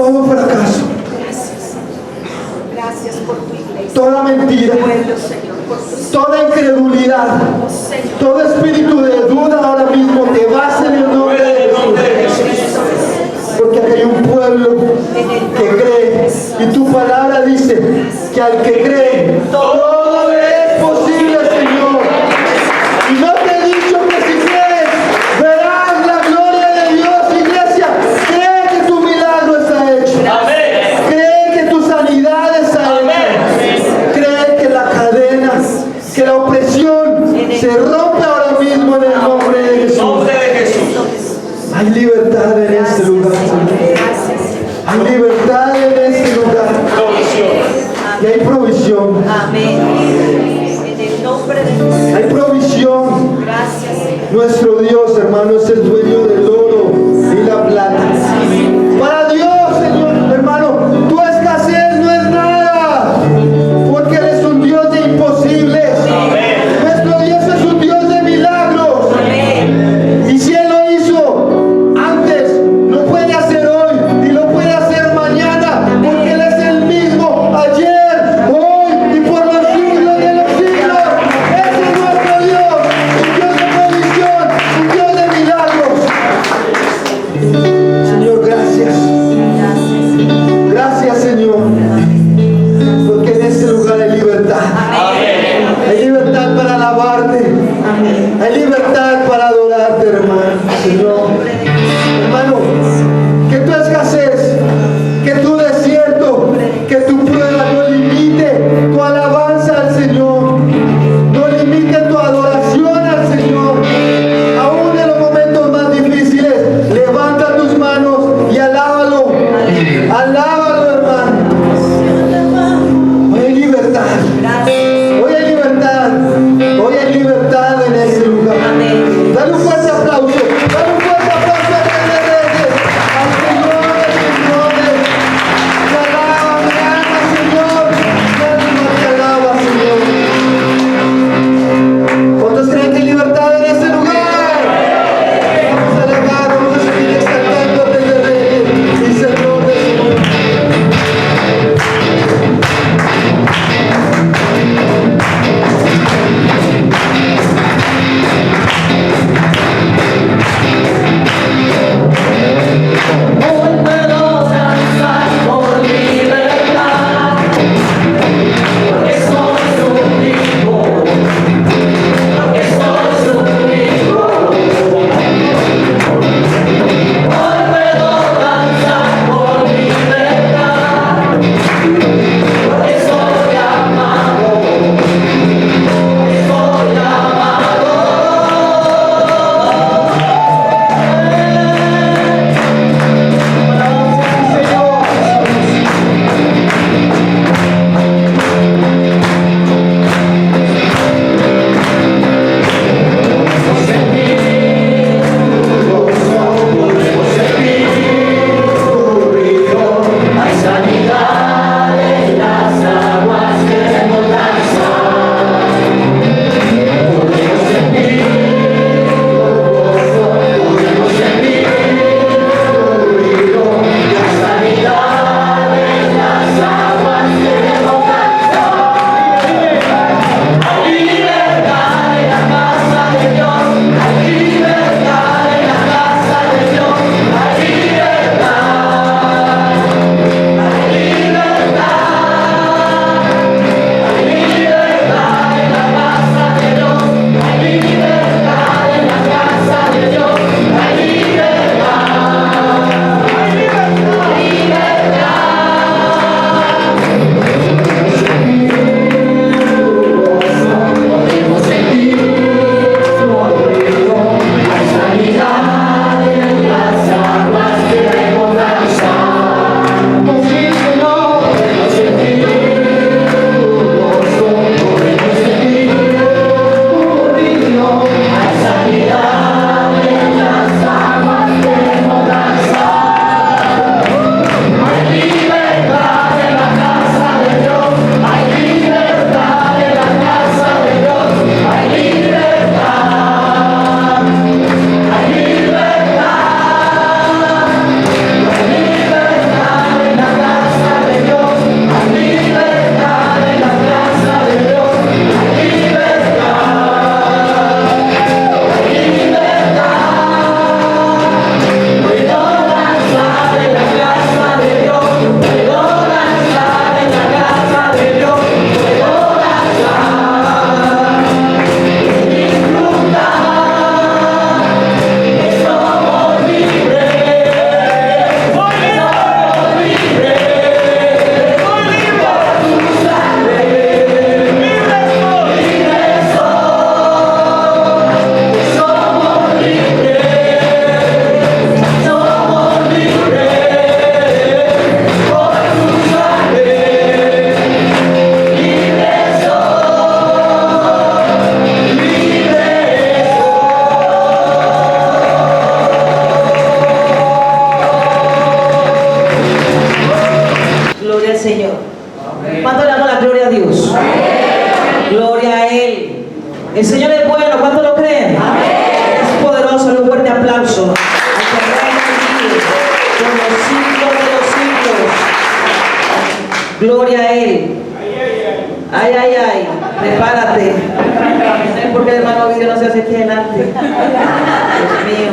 todo fracaso, Gracias por tu iglesia. toda mentira, Pueblo, Señor, por tus toda incredulidad, Señor. todo espíritu de duda ahora mismo te vas en el nombre de Jesús. Porque aquí hay un pueblo que cree, y tu palabra dice que al que cree todo es posible, Señor. Y no te he dicho que si crees verás la gloria de Dios, iglesia. Cree que tu milagro está hecho. Cree que tu sanidad está hecha. Cree que la cadena, que la opresión se rompe ahora mismo en el nombre de Jesús. Hay libertad en este lugar, Señor. Hay libertad en este lugar. Y hay provisión. Amén. En el nombre de Jesús. Hay provisión. Gracias, Señor. Nuestro Dios, hermano, es el dueño del oro y la plata. Para Dios, Señor, hermano, tu escasez no es nada. Porque Él es un Dios de imposibles. Nuestro Dios es un Dios de milagros. Y si Él lo hizo antes, lo puede hacer hoy y lo puede hacer mañana. Porque Él es el mismo ayer, hoy y por los siglos de los siglos. Ese es nuestro Dios. Un Dios de provisión, un Dios de milagros. del Señor. ¿Cuánto le damos la gloria a Dios? Gloria a Él. El Señor es bueno, ¿cuánto lo creen? Es poderoso, un fuerte aplauso al que reina y vive por los siglos de los siglos. Gloria a Él. Ay, ay, ay, prepárate. No sé por qué el hermano Video no se hace aquí adelante. Dios mío.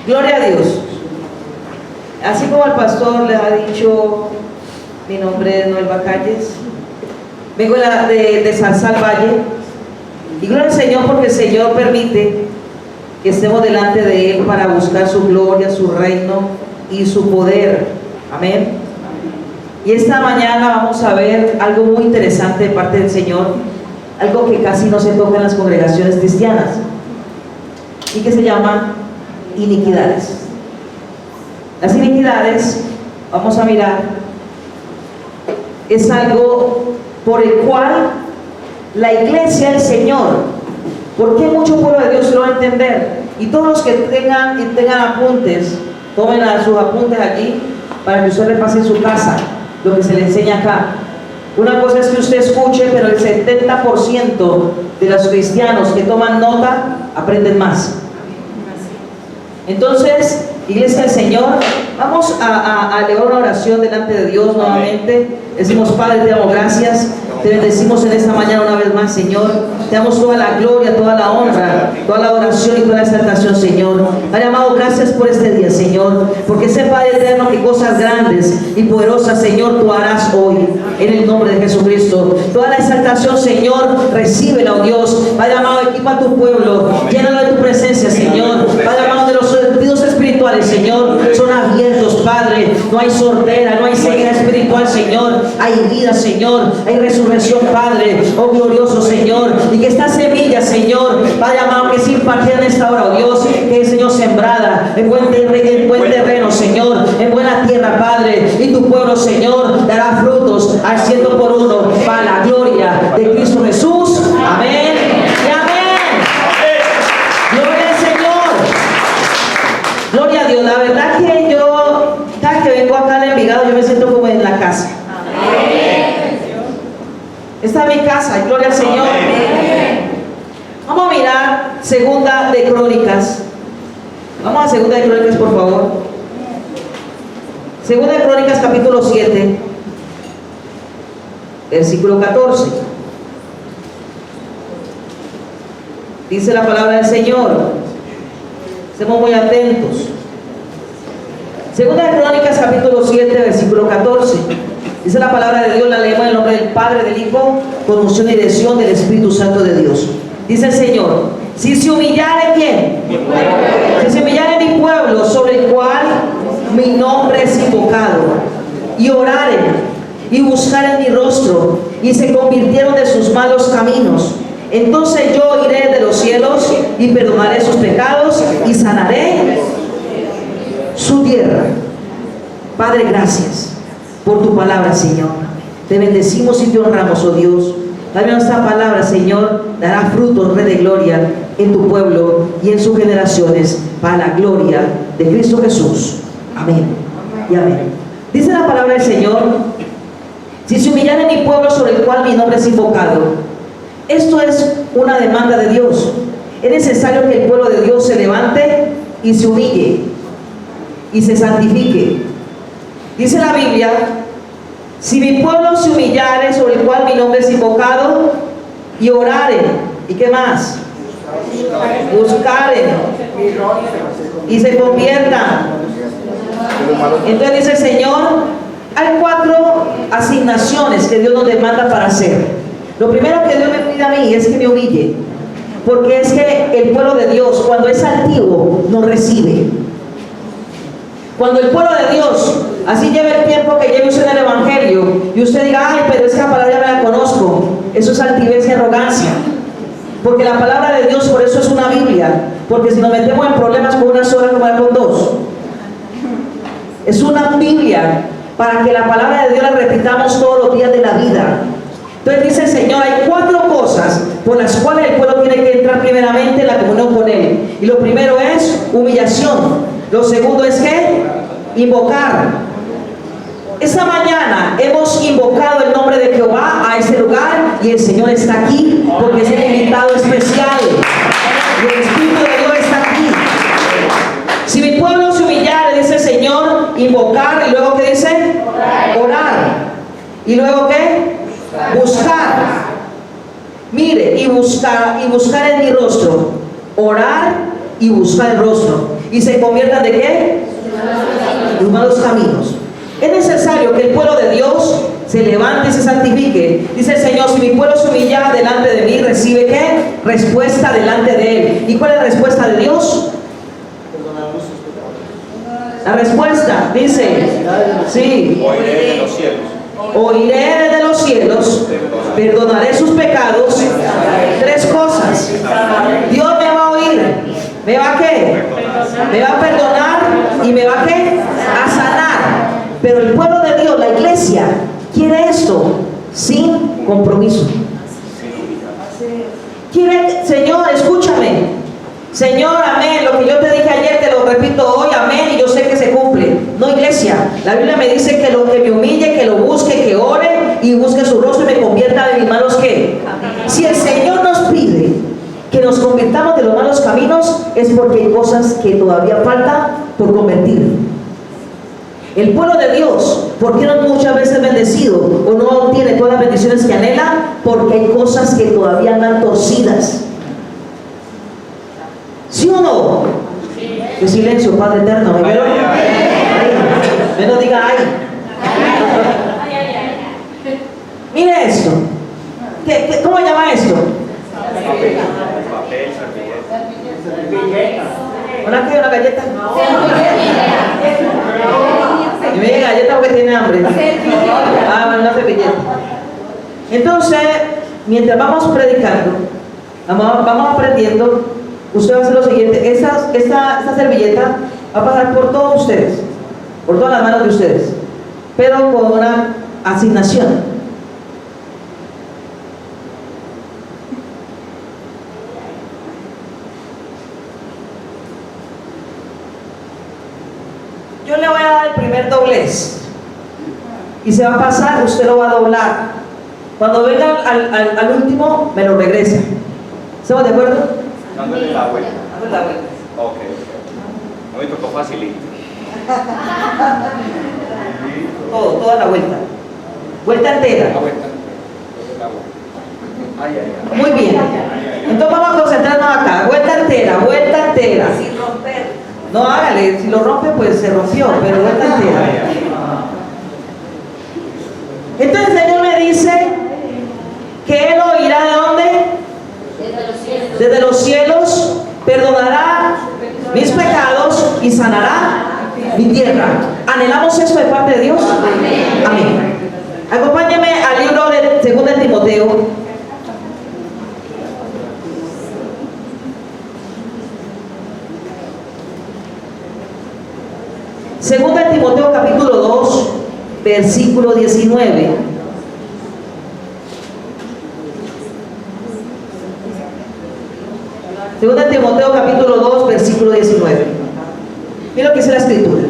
Gloria a Dios. Así como el pastor les ha dicho, mi nombre es Noel Bacalles. Vengo de Zarzal Valle. Y gloria al Señor porque el Señor permite que estemos delante de Él para buscar su gloria, su reino y su poder. Amén. Y esta mañana vamos a ver algo muy interesante de parte del Señor, algo que casi no se toca en las congregaciones cristianas y que se llama iniquidades. Las iniquidades, vamos a mirar, es algo por el cual la iglesia del Señor, porque mucho pueblo de Dios lo va a entender, y todos los que tengan apuntes, tomen sus apuntes aquí para que usted repase en su casa lo que se le enseña acá. Una cosa es que usted escuche, pero el 70% de los cristianos que toman nota aprenden más. Entonces, iglesia del Señor, vamos a elevar una oración delante de Dios nuevamente. Decimos: Padre, te damos gracias, te bendecimos en esta mañana una vez más, Señor. Te damos toda la gloria, toda la honra, toda la adoración y toda la exaltación, Señor. Padre amado, gracias por este día, Señor, porque sé, Padre eterno, que cosas grandes y poderosas, Señor, tú harás hoy, en el nombre de Jesucristo. Toda la exaltación, Señor, recíbela, oh Dios. Padre amado, equipa a tu pueblo, llénalo de tu presencia, Señor. Padre amado, de los sentidos espirituales, Señor, son abiertos, Padre. No hay sordera, no hay ceguera espiritual, Señor. Hay vida, Señor, hay resurrección, Padre, oh glorioso Señor, y que esta semilla, Señor, Padre amado, que es impartida en esta hora, oh Dios, que es, Señor, sembrada en buen terreno, Señor, en buena tierra, Padre, y tu pueblo, Señor, dará frutos al 100%, para la gloria de Cristo Jesús. Amén y amén. Gloria al Señor. Gloria a Dios. La verdad que yo, cada que vengo acá al Envigado, yo me siento como en la casa. Esta es mi casa, y gloria al Señor. Vamos a mirar Segunda de Crónicas. Vamos a Segunda de Crónicas, por favor. Segunda de Crónicas, capítulo 7, versículo 14. Dice la palabra del Señor. Estemos muy atentos. Segunda de Crónicas, capítulo 7, versículo 14. Dice la palabra de Dios, la leemos en el nombre del Padre, del Hijo, con unción y dirección del Espíritu Santo de Dios. Dice el Señor: si se humillare, ¿quién? Si se humillare mi pueblo, sobre el cual mi nombre es invocado, y oraren, y buscaren mi rostro, y se convirtieron de sus malos caminos, entonces yo iré de los cielos, y perdonaré sus pecados, y sanaré su tierra. Padre, gracias por tu palabra, Señor. Te bendecimos y te honramos, oh Dios. Dame nuestra palabra, Señor, dará frutos, Rey de gloria, en tu pueblo y en sus generaciones, para la gloria de Cristo Jesús. Amén y amén. Dice la palabra del Señor: si se humillare mi pueblo, sobre el cual mi nombre es invocado. Esto es una demanda de Dios. Es necesario que el pueblo de Dios se levante y se humille y se santifique. Dice la Biblia: si mi pueblo se humillare, sobre el cual mi nombre es invocado, y oraren, ¿y qué más? Buscaren y se conviertan. Entonces dice el Señor, hay 4 asignaciones que Dios nos demanda para hacer. Lo primero que Dios me pide a mí es que me humille, porque es que el pueblo de Dios, cuando es altivo, no recibe. Cuando el pueblo de Dios, así lleva el tiempo que lleve usted en el Evangelio, y usted diga: ay, pero esa palabra ya me la conozco, eso es altivez y arrogancia. Porque la palabra de Dios, por eso es una Biblia, porque si nos metemos en problemas con una sola, no va con 2. Es una Biblia para que la palabra de Dios la repitamos todos los días de la vida. Entonces dice el Señor, hay 4 cosas por las cuales el pueblo tiene que entrar primeramente en la comunión con Él. Y lo primero es humillación. Lo segundo es ¿qué? Invocar. Esta mañana hemos invocado el nombre de Jehová a este lugar y el Señor está aquí porque es el invitado especial. Y el Espíritu de Dios está aquí. Si mi pueblo se humillara, dice el Señor, invocar, y luego ¿qué dice? Orar. ¿Y luego qué? Buscar. Mire, y buscar en mi rostro. Orar y buscar el rostro. ¿Y se conviertan de qué? En malos caminos. Es necesario que el pueblo de Dios se levante y se santifique. Dice el Señor, si mi pueblo se humilla delante de mí, ¿recibe qué? Respuesta delante de Él. ¿Y cuál es la respuesta de Dios? La respuesta, dice, sí. Oiré de los cielos. Oiré desde los cielos, perdonaré sus pecados. Tres cosas. Dios me va a oír. ¿Me va a qué? Me va a perdonar y me va a qué? A sanar. Pero el pueblo de Dios, la iglesia, quiere esto sin compromiso. Quiere, Señor, escúchame. Señor, amén. Lo que yo te dije ayer te lo repito hoy, amén. Y yo sé que se cumple. No, iglesia. La Biblia me dice que lo que me humille, que lo busque, que ore y busque su rostro y me convierta de mis malos ¿qué? Si el Señor nos pide que nos convirtamos de los malos caminos, es porque hay cosas que todavía falta por convertir. El pueblo de Dios, ¿por qué no muchas veces bendecido o no obtiene todas las bendiciones que anhela? Porque hay cosas que todavía andan torcidas. ¿Sí o no? Sí. Qué silencio, Padre eterno. Menos diga ay. Mire esto. ¿Cómo se llama esto? Papel, servilleta. ¿Una qué? ¿Una galleta? Y me dice galleta porque tiene hambre. Ah, bueno, una servilleta. Entonces, mientras vamos predicando, vamos aprendiendo. Usted va a hacer lo siguiente, esta servilleta va a pasar por todos ustedes, por todas las manos de ustedes, pero con una asignación. Yo le voy a dar el primer doblez y se va a pasar, usted lo va a doblar. Cuando venga al último, me lo regresa. ¿Estamos de acuerdo? Dándole la vuelta. Dame la vuelta. Ok. No me tocó facilito. Toda la vuelta. Vuelta entera. La vuelta. Ay, ay, ay. Muy bien. Entonces vamos a concentrarnos acá. Vuelta entera, vuelta entera. Sin romper. No, hágale. Si lo rompe, pues se rompió, pero vuelta entera. Entonces el Señor me dice que Él oirá de dónde? Desde los cielos, perdonará mis pecados y sanará mi tierra. ¿Anhelamos esto de parte de Dios? Amén. Acompáñame al libro de 2 de Timoteo. Segunda de Timoteo capítulo 2, versículo 19. Segunda de Timoteo capítulo 2, versículo 19. Mira lo que dice la escritura.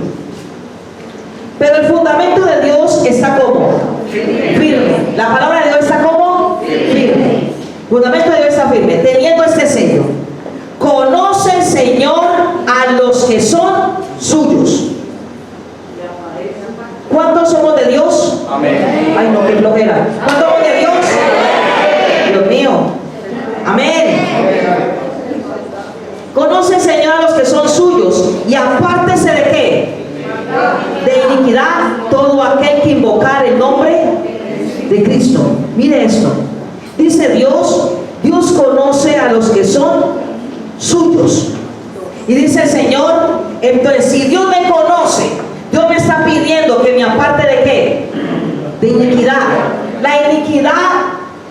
Pero el fundamento de Dios está como firme. La palabra de Dios está como firme. El fundamento de Dios está firme. Teniendo este sello. Conoce el Señor a los que son suyos. ¿Cuántos somos de Dios? Amén. Ay, no, qué flojera. ¿Cuántos somos de Dios? Dios mío. Amén. Conoce el Señor a los que son suyos y apártese de qué? De iniquidad todo aquel que invocar el nombre de Cristo. Mire esto. Dice Dios conoce a los que son suyos. Y dice el Señor, entonces si Dios me conoce, Dios me está pidiendo que me aparte de qué? De iniquidad. La iniquidad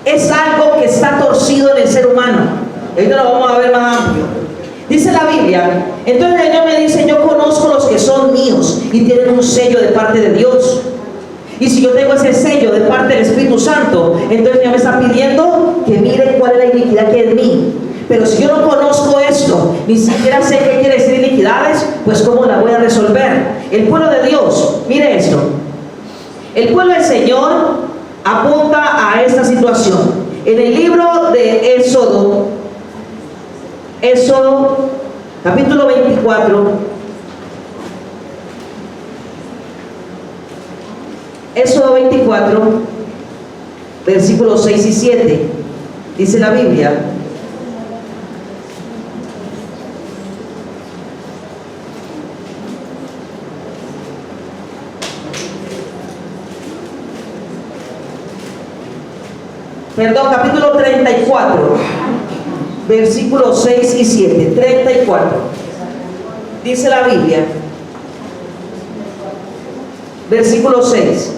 es algo que está torcido en el ser humano. Ahorita lo vamos a ver más amplio. Dice la Biblia, entonces el Señor me dice, yo conozco los que son míos y tienen un sello de parte de Dios. Y si yo tengo ese sello de parte del Espíritu Santo, entonces Dios me está pidiendo que mire cuál es la iniquidad que hay en mí. Pero si yo no conozco esto, ni siquiera sé qué quiere decir iniquidades, pues ¿cómo la voy a resolver? El pueblo de Dios, mire esto. El pueblo del Señor apunta a esta situación. En el libro de Éxodo, capítulo 24, Éxodo 24, versículos 6 y 7, dice la Biblia: perdón, capítulo 34, versículos 6 y 7, 34, dice la Biblia, versículo 6: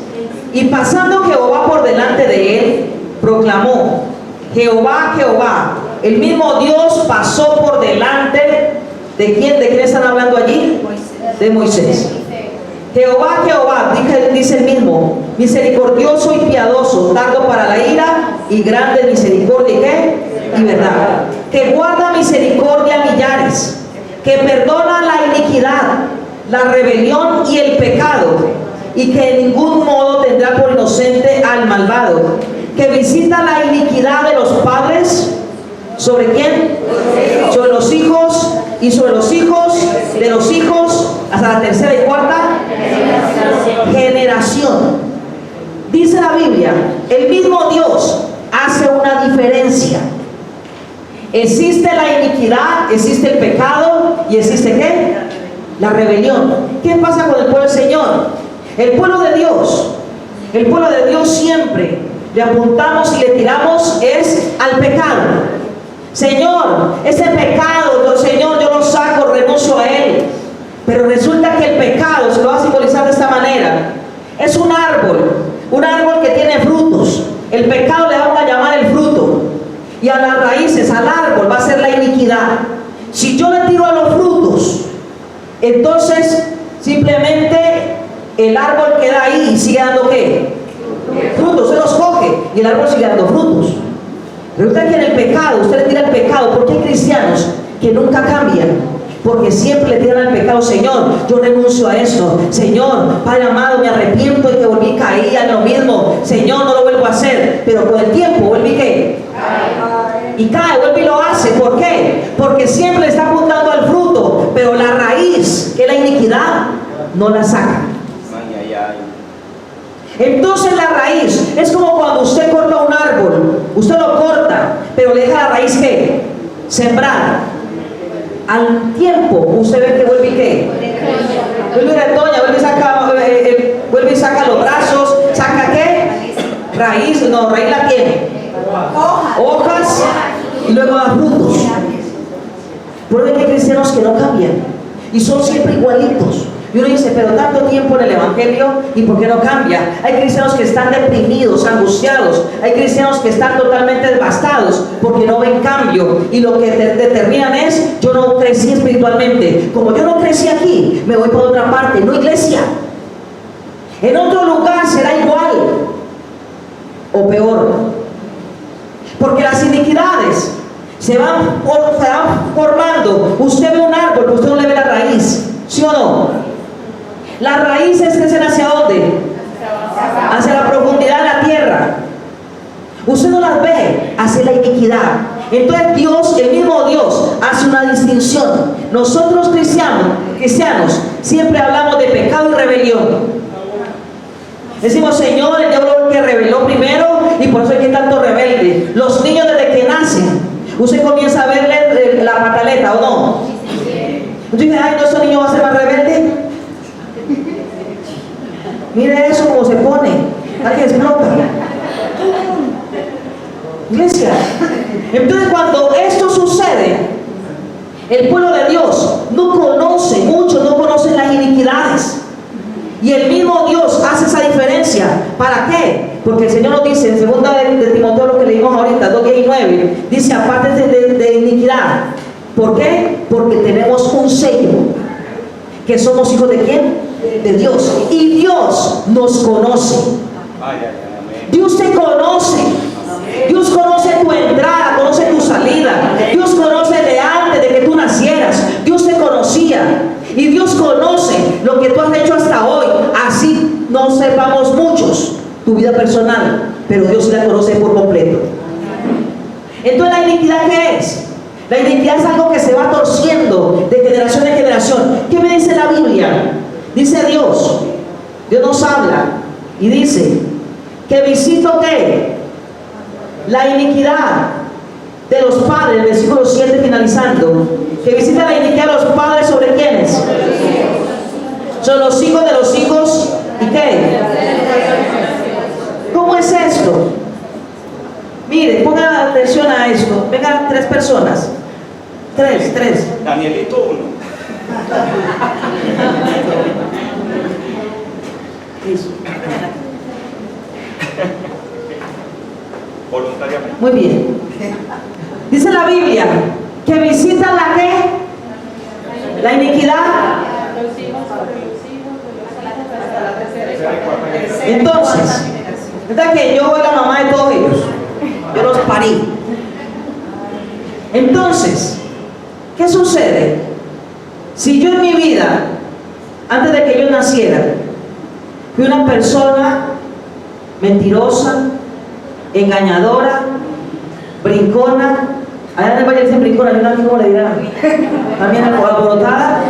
y pasando Jehová por delante de él, proclamó: Jehová, Jehová, el mismo Dios pasó por delante de quién. ¿De quién están hablando allí? De Moisés. Jehová, Jehová, dice el mismo, misericordioso y piadoso, tardo para la ira y grande misericordia y ¿qué? Y verdad, que guarda misericordia a millares, que perdona la iniquidad, la rebelión y el pecado, y que en ningún modo tendrá por inocente al malvado, que visita la iniquidad de los padres. ¿Sobre quién? Sobre los hijos, y sobre los hijos de los hijos, hasta la tercera y cuarta generación. Dice la Biblia, el mismo Dios hace una diferencia. Existe la iniquidad, existe el pecado, y existe ¿qué? La rebelión. ¿Qué pasa con el pueblo del Señor? El pueblo de Dios siempre le apuntamos y le tiramos es al pecado. Señor, ese pecado, Señor, yo lo saco, renuncio a él. Pero resulta que el pecado, se lo va a simbolizar de esta manera, es un árbol que tiene frutos. El pecado le vamos a llamar el fruto, y a las raíces, al árbol, va a ser la iniquidad. Si yo le tiro a los frutos, entonces simplemente el árbol queda ahí y sigue dando ¿qué? Frutos. Se los coge y el árbol sigue dando frutos. Resulta que en el pecado, usted le tira el pecado. ¿Por qué hay cristianos que nunca cambian? Porque siempre le tiran al pecado. Señor, yo renuncio a esto. Señor, Padre amado, me arrepiento de que volví a caer en lo mismo. Señor, no lo vuelvo a hacer. Pero con el tiempo vuelve y ¿qué? Y cae, vuelve y lo hace. ¿Por qué? Porque siempre le está apuntando al fruto, pero la raíz, que es la iniquidad, no la saca. Entonces la raíz es como cuando usted corta un árbol. Usted lo corta, pero le deja la raíz ¿qué? Sembrada. Al tiempo usted ve que vuelve y ¿qué? Vuelve y retoña, vuelve y saca los brazos. ¿Saca qué? Raíz, no, raíz la tiene. Hojas y luego da frutos. Por eso hay cristianos que no cambian y son siempre igualitos. Y uno dice, pero tanto tiempo en el Evangelio, ¿y por qué no cambia? Hay cristianos que están deprimidos, angustiados. Hay cristianos que están totalmente devastados porque no ven cambio. Y lo que determinan es, yo no crecí espiritualmente. Como yo no crecí aquí, me voy para otra parte, no iglesia. En otro lugar será igual o peor. Porque las iniquidades se van formando. Usted ve un árbol, pero usted no le ve la raíz. ¿Sí o no? Las raíces crecen ¿hacia dónde? Hacia la profundidad de la tierra. Usted no las ve hacia la iniquidad. Entonces Dios, el mismo Dios, hace una distinción. Nosotros cristianos siempre hablamos de pecado y rebelión. Decimos, Señor, el diablo que rebeló primero y por eso hay que tanto rebelde. Los niños desde que nacen, usted comienza a verle la pataleta, ¿o no? Usted dice, ay, no, ese niño va a ser más rebelde. Mire eso como se pone, alguien explota. Iglesia. Entonces cuando esto sucede, el pueblo de Dios no conoce, muchos no conocen las iniquidades. Y el mismo Dios hace esa diferencia. ¿Para qué? Porque el Señor nos dice en 2 de Timoteo, lo que leímos ahorita, 2:19, dice, aparte de iniquidad. ¿Por qué? Porque tenemos un sello, que somos hijos de ¿quién? De Dios. Y Dios nos conoce. Dios te conoce. Dios conoce tu entrada, conoce tu salida. Dios conoce de antes de que tú nacieras. Dios te conocía. Y Dios conoce lo que tú has hecho hasta hoy. Así no sepamos muchos. tu vida personal, pero Dios sí la conoce por completo. Entonces, ¿la iniquidad qué es? La iniquidad es algo que se va torciendo de generación en generación. ¿Qué me dice la Biblia? Dice Dios nos habla y dice que visito ¿qué? La iniquidad de los padres, el versículo 7 finalizando, que visita la iniquidad de los padres sobre quiénes, son los hijos de los hijos. ¿Y qué? ¿Cómo es esto? Mire, pongan atención a esto. Vengan 3 personas. 3. Danielito 1. Eso. Voluntariamente. Muy bien. Dice la Biblia que visita la ¿qué? La iniquidad. Entonces, ¿verdad que yo soy la mamá de todos ellos? Yo los parí. Entonces, ¿qué sucede? Si yo en mi vida, antes de que yo naciera, fui una persona mentirosa, engañadora, brincona, allá en el valle dicen brincona, yo no sé cómo le dirán, también alborotada,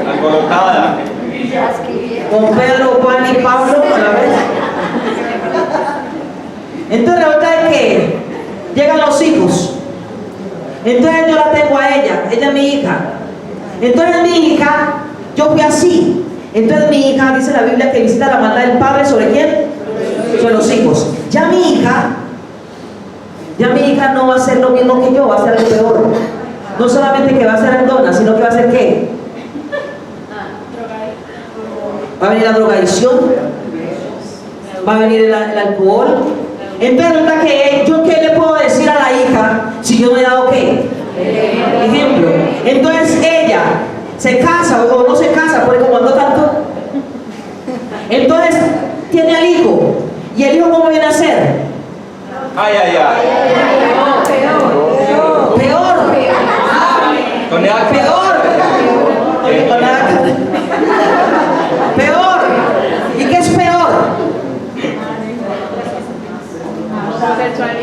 con Pedro, Juan y Pablo a la vez. Entonces resulta de que llegan los hijos. Entonces yo la tengo a ella es mi hija. Entonces mi hija, yo fui así. Entonces mi hija, dice la Biblia, que visita la maldad del padre sobre quién, sobre los hijos. Ya mi hija no va a hacer lo mismo que yo, va a ser algo peor. No solamente que va a ser andona, sino que va a ser ¿qué? Va a venir la drogadicción, va a venir el alcohol. Entonces resulta que yo ¿qué le puedo decir a la hija si yo no he dado qué? Ejemplo. Entonces ella se casa o no se casa porque como andó tanto, entonces tiene al hijo. ¿Y el hijo cómo viene a ser? Peor. ¿Y qué es peor?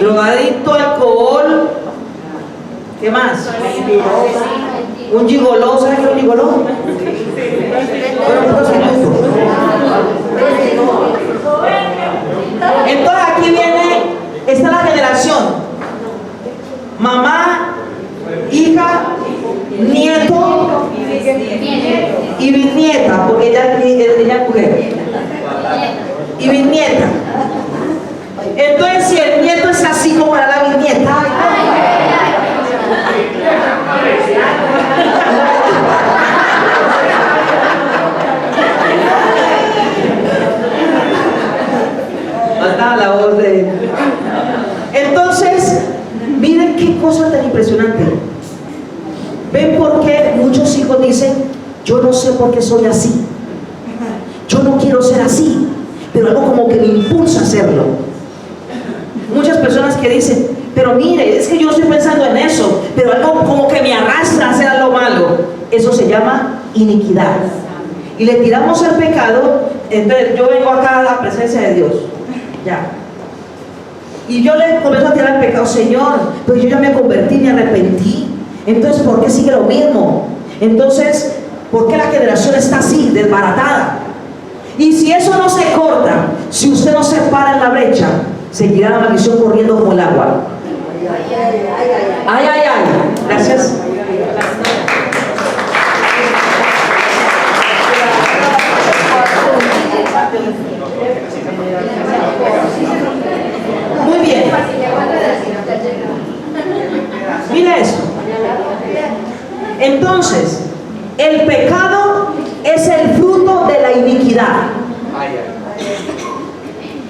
Drogadicto, alcohol. ¿Qué más? Un gigoló, ¿sabes qué es un gigoló? Un prostituto. Entonces aquí está la generación: mamá, hija, nieto y bisnieta, porque ella es mujer, y bisnieta. Entonces si el nieto es así como era la bisnieta, faltaba la voz de él. Entonces, miren qué cosa tan impresionante. ¿Ven por qué muchos hijos dicen, yo no sé por qué soy así? Yo no quiero ser así, pero algo como que me impulsa a hacerlo. Muchas personas que dicen, pero mire, es que yo no estoy pensando en eso, pero algo como que me arrastra a hacer algo malo. Eso se llama iniquidad. Y le tiramos el pecado. Entonces yo vengo acá a la presencia de Dios. Ya. Y yo le comienzo a tirar el pecado, Señor, pues yo ya me convertí, me arrepentí. Entonces, ¿por qué sigue lo mismo? Entonces, ¿por qué la generación está así, desbaratada? Y si eso no se corta, si usted no se para en la brecha, seguirá la maldición corriendo como el agua. Ay, ay, ay. Gracias. Muy bien. Mira eso. Entonces, el pecado es el fruto de la iniquidad.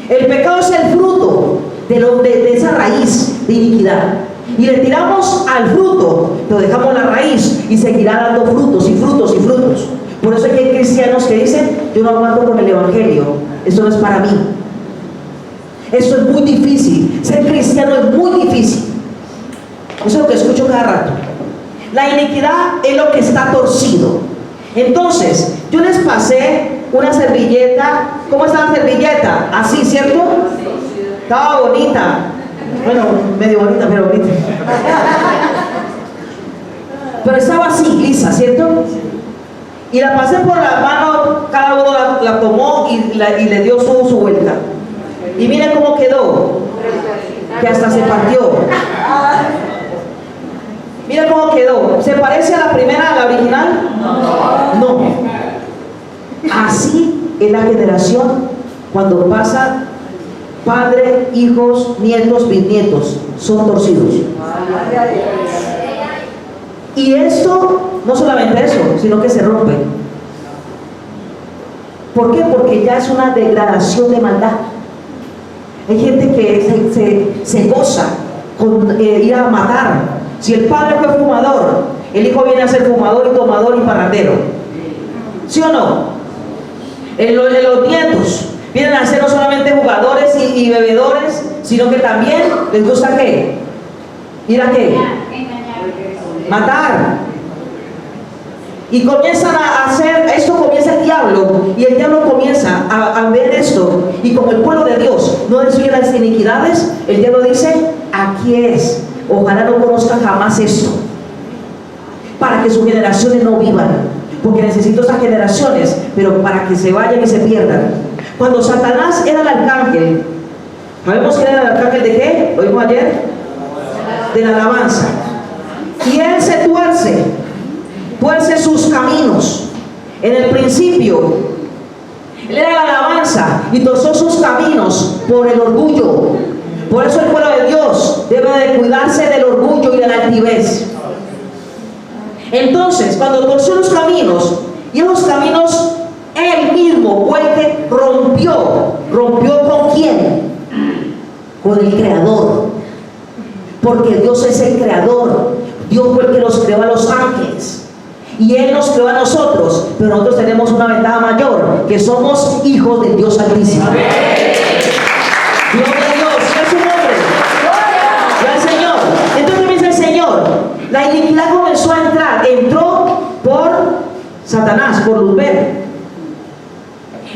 El pecado es el fruto de esa raíz de iniquidad. Y le tiramos al fruto, pero dejamos la raíz y seguirá dando frutos y frutos y frutos. Por eso hay cristianos que dicen, yo no aguanto con el evangelio, esto no es para mí. Esto es muy difícil, ser cristiano es muy difícil. Eso es lo que escucho cada rato. La iniquidad es lo que está torcido. Entonces, yo les pasé una servilleta. ¿Cómo está la servilleta? Así, ¿cierto? Estaba bonita. Bueno, medio bonita, pero bonita. Pero estaba así, lisa, ¿cierto? Y la pasé por la mano, cada uno la tomó y le dio su vuelta. Y miren cómo quedó, que hasta se partió. Miren cómo quedó. ¿Se parece a la primera, a la original? No. Así es la generación cuando pasa padre, hijos, nietos, bisnietos, son torcidos. Y esto, no solamente eso, sino que se rompe. ¿Por qué? Porque ya es una degradación de maldad. Hay gente que se goza con ir a matar. Si el padre fue fumador, el hijo viene a ser fumador y tomador y parrandero. ¿Sí o no? Los nietos vienen a ser no solamente jugadores y bebedores, sino que también les gusta ¿qué? ¿Ir a qué? Matar. Y comienzan a hacer, esto comienza el diablo, y el diablo comienza a ver esto, y como el pueblo de Dios no destruye las iniquidades, el diablo dice, aquí es, ojalá no conozcan jamás esto, para que sus generaciones no vivan, porque necesito estas generaciones, pero para que se vayan y se pierdan. Cuando Satanás era el arcángel, ¿sabemos que era el arcángel de qué? Lo vimos ayer, de la alabanza. Y él se tuerce sus caminos. En el principio, él era la alabanza y torció sus caminos por el orgullo. Por eso el pueblo de Dios debe de cuidarse del orgullo y de la altivez. Entonces, cuando torció los caminos, y en los caminos él mismo fue el que rompió. ¿Rompió con quién? Con el Creador. Porque Dios es el Creador. Dios fue el que nos creó a los ángeles. Y Él nos creó a nosotros. Pero nosotros tenemos una ventaja mayor, que somos hijos del Dios Altísimo. Dios de Dios, es su nombre. Gloria al Señor. Entonces dice el Señor, la iniquidad comenzó a entrar. Entró por Satanás, por Luzbel,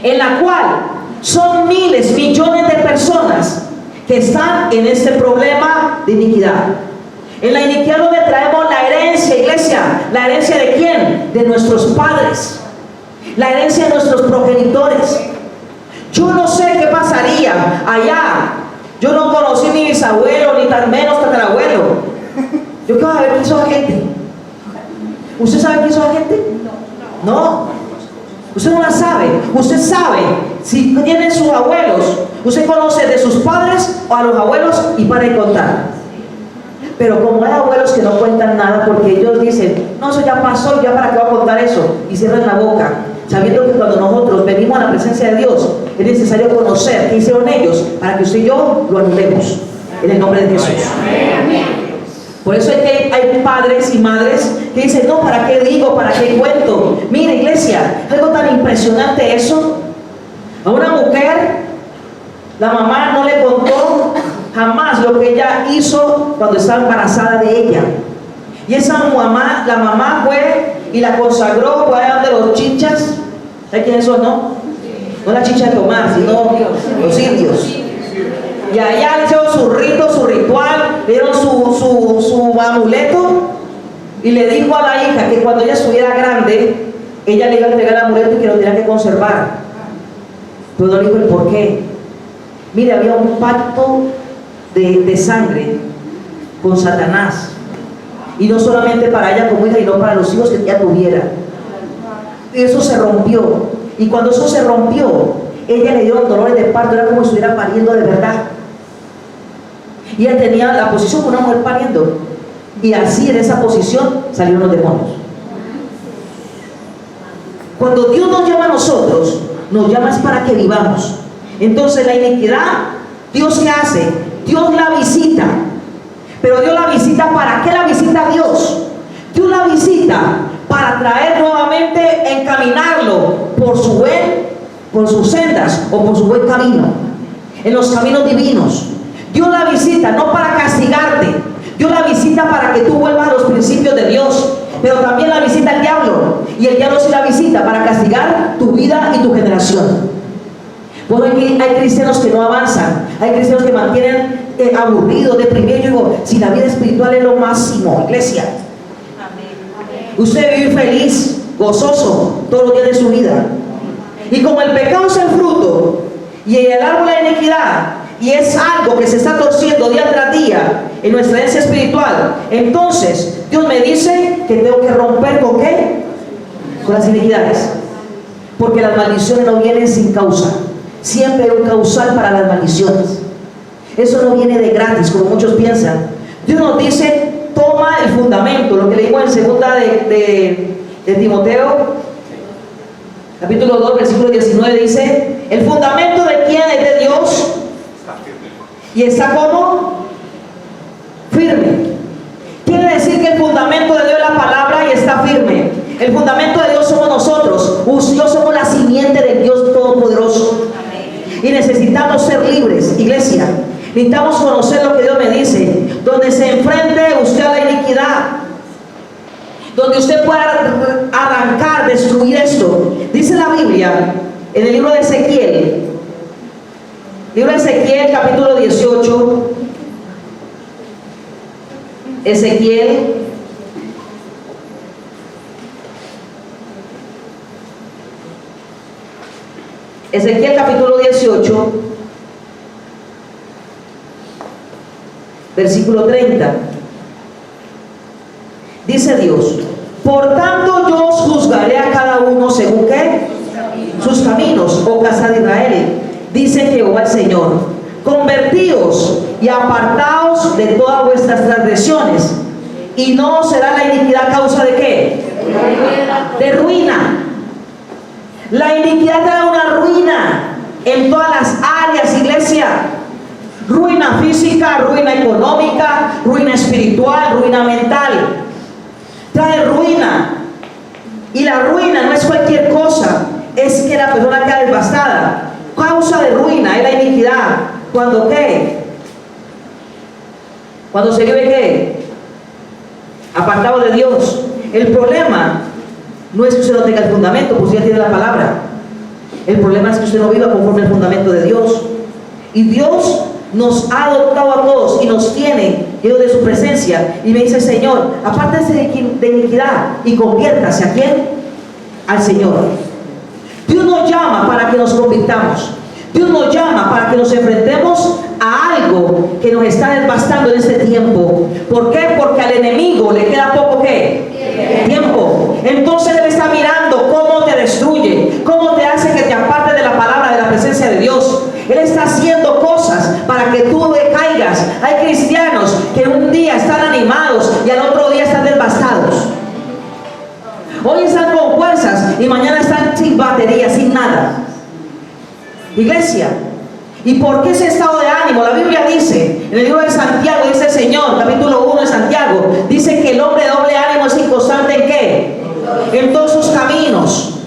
en la cual son miles, millones de personas que están en este problema de iniquidad. En la iniquidad donde traemos la herencia, iglesia. ¿La herencia de quién? De nuestros padres. La herencia de nuestros progenitores. Yo no sé qué pasaría allá. Yo no conocí ni bisabuelo, ni tan menos tatarabuelo. Yo quiero saber qué hizo la gente. ¿Usted sabe qué hizo la gente? No. Usted no la sabe. Usted sabe si tienen sus abuelos. Usted conoce de sus padres o a los abuelos y para de contar. Pero como hay abuelos que no cuentan nada porque ellos dicen, no, eso ya pasó, ya para qué va a contar eso, y cierran la boca, sabiendo que cuando nosotros venimos a la presencia de Dios es necesario conocer qué hicieron ellos para que usted y yo lo anulemos en el nombre de Jesús. Por eso hay padres y madres que dicen, no, ¿para qué digo? ¿Para qué cuento? Mira, iglesia, algo tan impresionante eso. A una mujer, la mamá no le contó jamás lo que ella hizo cuando estaba embarazada de ella. Y esa mamá, la mamá fue y la consagró, fue allá de los chichas. ¿Sabes quiénes son, no? No la chicha de tomar, sino los indios. Y allá le hicieron su rito, su ritual, le dieron su amuleto y le dijo a la hija que cuando ella estuviera grande, ella le iba a entregar el amuleto y que lo tenía que conservar. Pero no le dijo el por qué. Mire, había un pacto de sangre con Satanás. Y no solamente para ella como hija, sino para los hijos que ella tuviera. Y eso se rompió. Y cuando eso se rompió, ella le dio dolores de parto, era como si estuviera pariendo de verdad. Y ella tenía la posición de una mujer pariendo. Y así en esa posición salieron los demonios. Cuando Dios nos llama a nosotros, nos llama es para que vivamos. Entonces la iniquidad, ¿Dios qué hace? Dios la visita. Pero Dios la visita, ¿para qué la visita Dios? Dios la visita para traer nuevamente, encaminarlo por sus sendas o por su buen camino, en los caminos divinos. Dios la visita no para castigarte, Dios la visita para que tú vuelvas a los principios de Dios. Pero también la visita el diablo, y el diablo sí la visita para castigar tu vida y tu generación. Bueno, hay cristianos que no avanzan Hay cristianos que mantienen aburridos, deprimidos. Yo digo, si la vida espiritual es lo máximo, iglesia. Usted debe vivir feliz, gozoso todos los días de su vida. Y como el pecado es el fruto y el árbol de la iniquidad, y es algo que se está torciendo día tras día en nuestra herencia espiritual, entonces Dios me dice que tengo que romper ¿con qué? Con las iniquidades. Porque las maldiciones no vienen sin causa. Siempre hay un causal para las maldiciones. Eso no viene de gratis, como muchos piensan. Dios nos dice, toma el fundamento, lo que leímos en segunda de Timoteo, capítulo 2, versículo 19, dice, el fundamento de quién es de Dios, y está como firme. Quiere decir que el fundamento de Dios es la palabra y está firme. El fundamento de Dios somos nosotros. Dios somos la simiente de Dios Todopoderoso. Y necesitamos ser libres, iglesia. Necesitamos conocer lo que Dios me dice. Donde se enfrente usted a la iniquidad, donde usted pueda arrancar, destruir esto. Dice la Biblia en el libro de Ezequiel, capítulo 18. Ezequiel capítulo 18, versículo 30. Dice Dios, por tanto yo os juzgaré a cada uno según ¿qué? Sus caminos, oh casa de Israel, dice Jehová el Señor. Convertíos y apartaos de todas vuestras transgresiones, y no será la iniquidad causa de ¿qué? De ruina. La iniquidad trae una ruina en todas las áreas, iglesia. Ruina física, ruina económica, ruina espiritual, ruina mental. Trae ruina. Y la ruina no es cualquier cosa, es que la persona queda devastada. Causa de ruina es la iniquidad. ¿Cuándo qué? Cuando se vive ¿qué? Apartado de Dios. El problema no es que usted no tenga el fundamento, pues ya tiene la palabra. El problema es que usted no viva conforme al fundamento de Dios. Y Dios nos ha adoptado a todos y nos tiene Dios de su presencia. Y me dice, Señor, apártese de iniquidad y conviértase ¿a quién? Al Señor. Dios nos llama para que nos convirtamos. Dios nos llama para que nos enfrentemos a algo que nos está devastando en este tiempo. ¿Por qué? Porque al enemigo le queda poco ¿qué? Tiempo. Entonces Él está mirando cómo te destruye, cómo te hace que te apartes de la palabra, de la presencia de Dios. Él está haciendo cosas para que tú decaigas. Hay cristianos que un día están animados y al otro día están devastados. Hoy están con fuerzas y mañana están sin batería, sin nada. Iglesia, ¿y por qué ese estado de ánimo? La Biblia dice, en el libro de Santiago, dice el Señor, capítulo 1 de Santiago, dice que el hombre de doble ánimo es inconstante ¿en qué? En todos sus caminos.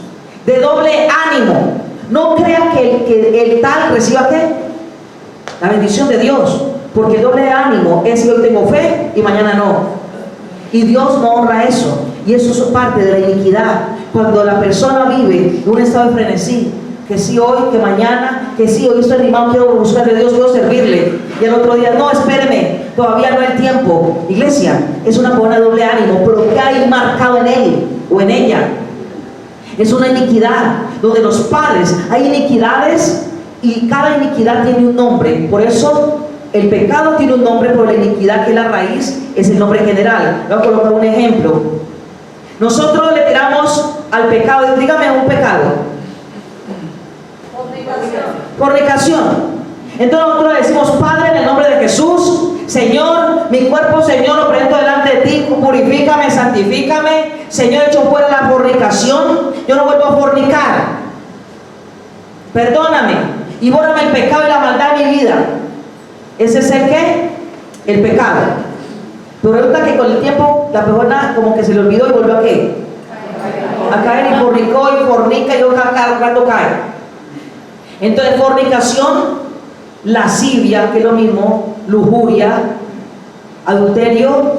De doble ánimo. No crea que el tal reciba ¿qué? La bendición de Dios. Porque el doble ánimo es que hoy tengo fe y mañana no. Y Dios no honra eso. Y eso es parte de la iniquidad. Cuando la persona vive en un estado de frenesí, que sí hoy, que mañana, que sí hoy estoy animado, quiero buscar de Dios, quiero servirle, y el otro día, no, espéreme, todavía no hay tiempo. Iglesia, es una persona de doble ánimo, pero ¿qué hay marcado en él o en ella? Es una iniquidad, donde los padres, hay iniquidades, y cada iniquidad tiene un nombre. Por eso el pecado tiene un nombre, pero la iniquidad, que es la raíz, es el nombre general. Voy a colocar un ejemplo. Nosotros le tiramos al pecado, dígame un pecado. Fornicación. Entonces nosotros decimos, Padre, en el nombre de Jesús, Señor, mi cuerpo, Señor, lo presento delante de ti, purifícame, santifícame, Señor, echo fuera la fornicación, yo no vuelvo a fornicar, perdóname y bórrame el pecado y la maldad de mi vida. Ese es el ¿qué? El pecado. Pero resulta que con el tiempo la persona como que se le olvidó y volvió a ¿qué? A caer, y fornicó y fornica, y cada rato cae. Entonces fornicación, lascivia, que es lo mismo, lujuria, adulterio,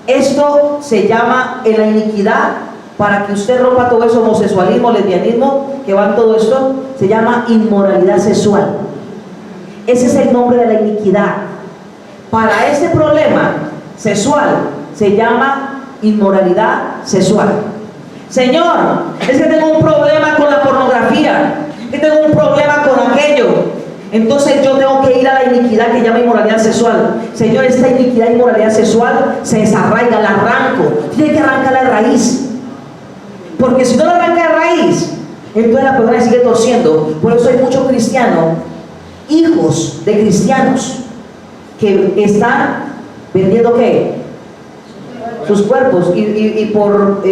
esto se llama en la iniquidad. Para que usted rompa todo eso, homosexualismo, lesbianismo, que va en todo esto, se llama inmoralidad sexual. Ese es el nombre de la iniquidad. Para este problema sexual se llama inmoralidad sexual. Señor, es que tengo un problema con la pornografía, que tengo un problema con aquello. Entonces yo tengo que ir a la iniquidad que llama inmoralidad sexual. Señor, esta iniquidad, inmoralidad sexual se desarraiga, la arranco. Tiene que arrancar la raíz. Porque si no la arranca de raíz, entonces la persona sigue torciendo. Por eso hay muchos cristianos, hijos de cristianos, que están vendiendo ¿qué? Sus cuerpos y por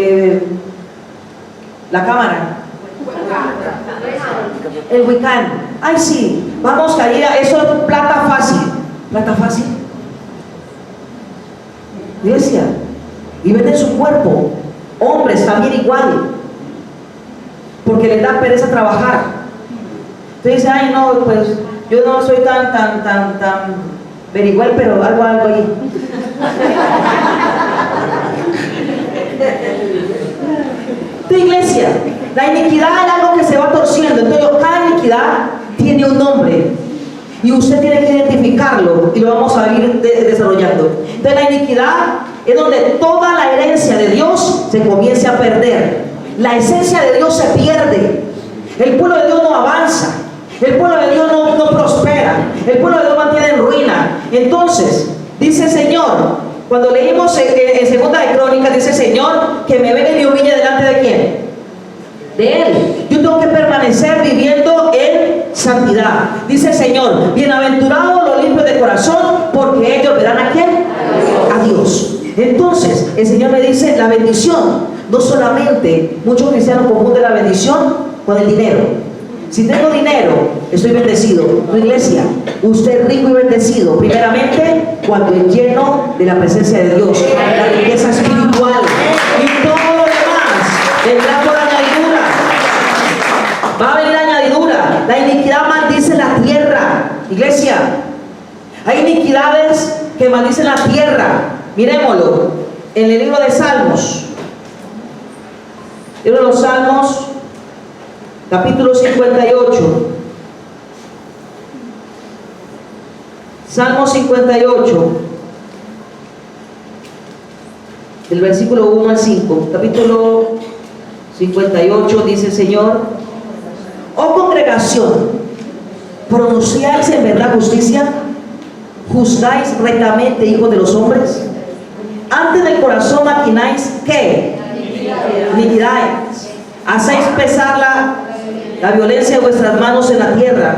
la cámara. El Wiccan. Ay, sí, vamos caída, eso es plata fácil. Plata fácil. Iglesia. Y venden su cuerpo. Hombres también igual. Porque les da pereza trabajar. Entonces dice, ay no, pues yo no soy tan verigual, pero algo ahí. Tu iglesia, la iniquidad es algo que se va torciendo. Entonces cada iniquidad tiene un nombre y usted tiene que identificarlo y lo vamos a ir desarrollando. Entonces la iniquidad es donde toda la herencia de Dios se comienza a perder. La esencia de Dios se pierde. El pueblo de Dios no avanza. El pueblo de Dios no prospera. El pueblo de Dios mantiene en ruina. Entonces, dice el Señor, cuando leímos en Segunda de Crónicas, dice el Señor que me venga y me humille delante de quién? De Él. Yo tengo que permanecer viviendo en santidad. Dice el Señor, bienaventurados los limpios de corazón, porque ellos verán a quién? A Dios. Entonces, el Señor me dice, la bendición, no solamente, muchos cristianos confunden la bendición con el dinero. Si tengo dinero, estoy bendecido. Tu iglesia, usted es rico y bendecido, primeramente, cuando es lleno de la presencia de Dios, la riqueza espiritual, y todo lo demás vendrá por añadidura. Va a venir añadidura. La iniquidad maldice la tierra. Iglesia, hay iniquidades que maldicen la tierra. Miremoslo en el libro de Salmos. Libro de los Salmos, capítulo 58. Salmo 58, del versículo 1 al 5. Capítulo 58 dice el Señor: oh congregación, ¿pronunciáis en verdad justicia? ¿Juzgáis rectamente, hijos de los hombres? Antes del corazón maquináis, ¿qué? Iniquidad. Hacéis pesar la violencia de vuestras manos en la tierra.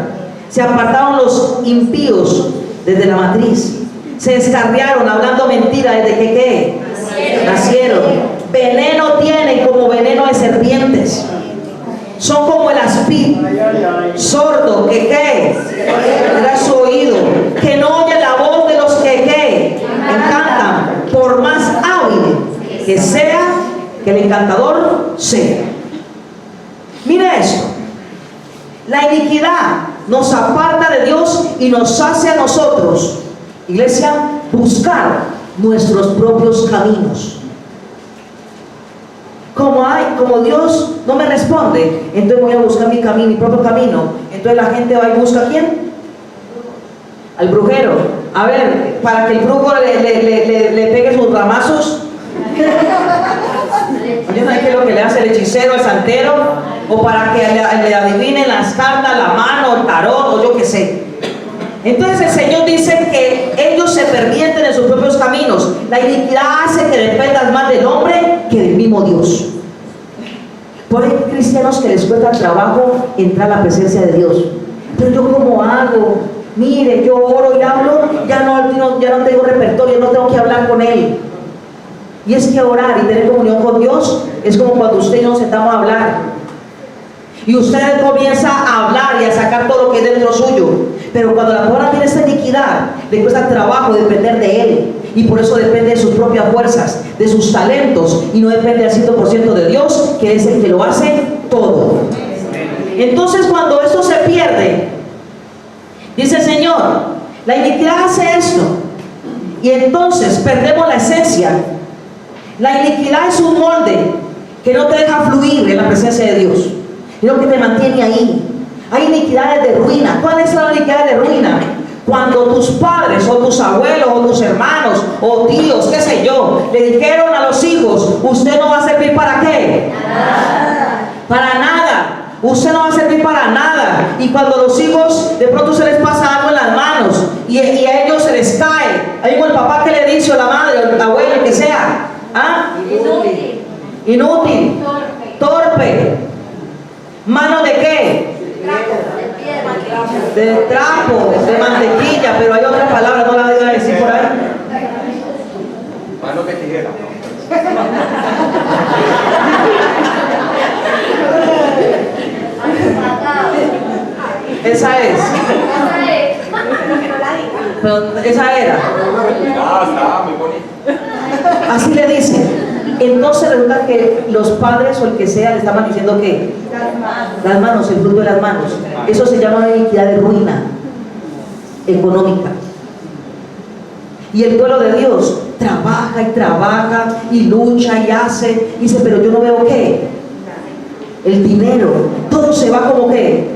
Se apartaron los impíos desde la matriz. Se descarriaron hablando mentira desde que ¿qué? Nacieron. Veneno tienen como veneno de serpientes. Son como el aspid, sordo, que ¿qué? Era su oído, que no oye la voz de los que ¿qué? Encantan, por más hábil que sea, que el encantador sea. Mira esto. La iniquidad nos aparta de Dios y nos hace a nosotros, iglesia, buscar nuestros propios caminos. Como Dios no me responde, entonces voy a buscar mi camino, mi propio camino. Entonces la gente va y busca ¿a quién? Al brujero. A ver, para que el brujo le pegue sus ramazos. Yo no sé qué es lo que le hace el hechicero, el santero, o para que le adivinen las cartas, la mano, el tarot, o yo qué sé. Entonces el Señor dice que ellos se pervierten en sus propios caminos. La iniquidad hace que dependas más del hombre que del mismo Dios. Por ahí hay cristianos que les cuesta trabajo entrar a la presencia de Dios. Pero yo ¿cómo hago? Mire, yo oro y hablo, ya no tengo repertorio, no tengo que hablar con Él. Y es que orar y tener comunión con Dios es como cuando usted y yo nos sentamos a hablar. Y usted comienza a hablar y a sacar todo lo que es dentro suyo. Pero cuando la persona tiene esta iniquidad, le cuesta trabajo depender de Él. Y por eso depende de sus propias fuerzas, de sus talentos. Y no depende al 100% de Dios, que es el que lo hace todo. Entonces cuando esto se pierde, dice el Señor, la iniquidad hace esto. Y entonces perdemos la esencia. La iniquidad es un molde que no te deja fluir en la presencia de Dios. Es lo que te mantiene ahí. Hay iniquidades de ruina. ¿Cuáles son las iniquidades de ruina? Cuando tus padres o tus abuelos o tus hermanos o tíos, qué sé yo, le dijeron a los hijos, usted no va a servir para qué. Para nada. Usted no va a servir para nada. Y cuando los hijos de pronto se les pasa algo en las manos y a ellos se les cae, hay el papá que le dice, o la madre, o el abuelo, el que sea, ¿ah? Inútil, torpe, mano de qué, de trapo, de mantequilla, pero hay otra palabra, no la voy a decir por ahí. Mano de tijera. Esa es. Pero esa era. Está muy bonito. Así le dicen. Entonces resulta que los padres o el que sea le estaban diciendo que las manos, el fruto de las manos. Eso se llama una iniquidad de ruina económica. Y el pueblo de Dios trabaja y lucha y hace. Y dice, pero yo no veo qué. El dinero, todo se va como que,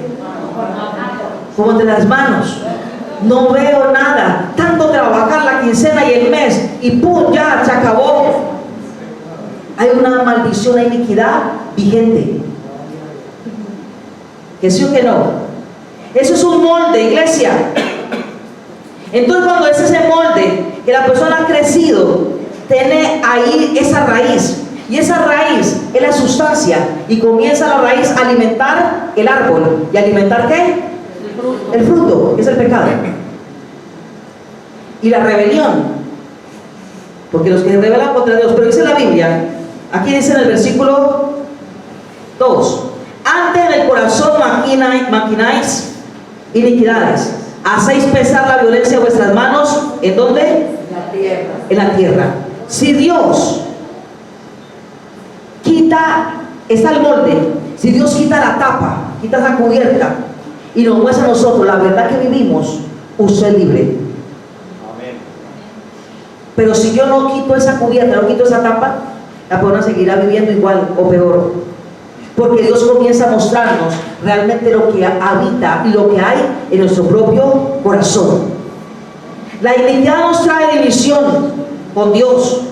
como entre las manos. No veo nada. Tanto trabajar la quincena y el mes y ¡pum! Ya se acabó. Hay una maldición, una iniquidad vigente. ¿Que sí o que no? Eso es un molde, iglesia. Entonces cuando es ese molde que la persona ha crecido, tiene ahí esa raíz. Y esa raíz es la sustancia. Y comienza la raíz a alimentar el árbol. ¿Y alimentar qué? El fruto, que es el pecado. Y la rebelión. Porque los que se rebelan contra Dios. Pero dice la Biblia, aquí dice en el versículo 2: antes en el corazón maquináis iniquidades, hacéis pesar la violencia de vuestras manos. ¿En dónde? En la tierra. En la tierra. Si Dios quita, está el molde, si Dios quita la tapa, quita la cubierta y nos muestra a nosotros la verdad que vivimos, usted es libre. Amén. Pero si yo no quito esa cubierta, no quito esa tapa, la persona seguirá viviendo igual o peor. Porque Dios comienza a mostrarnos realmente lo que habita y lo que hay en nuestro propio corazón. La iniquidad nos trae división con Dios.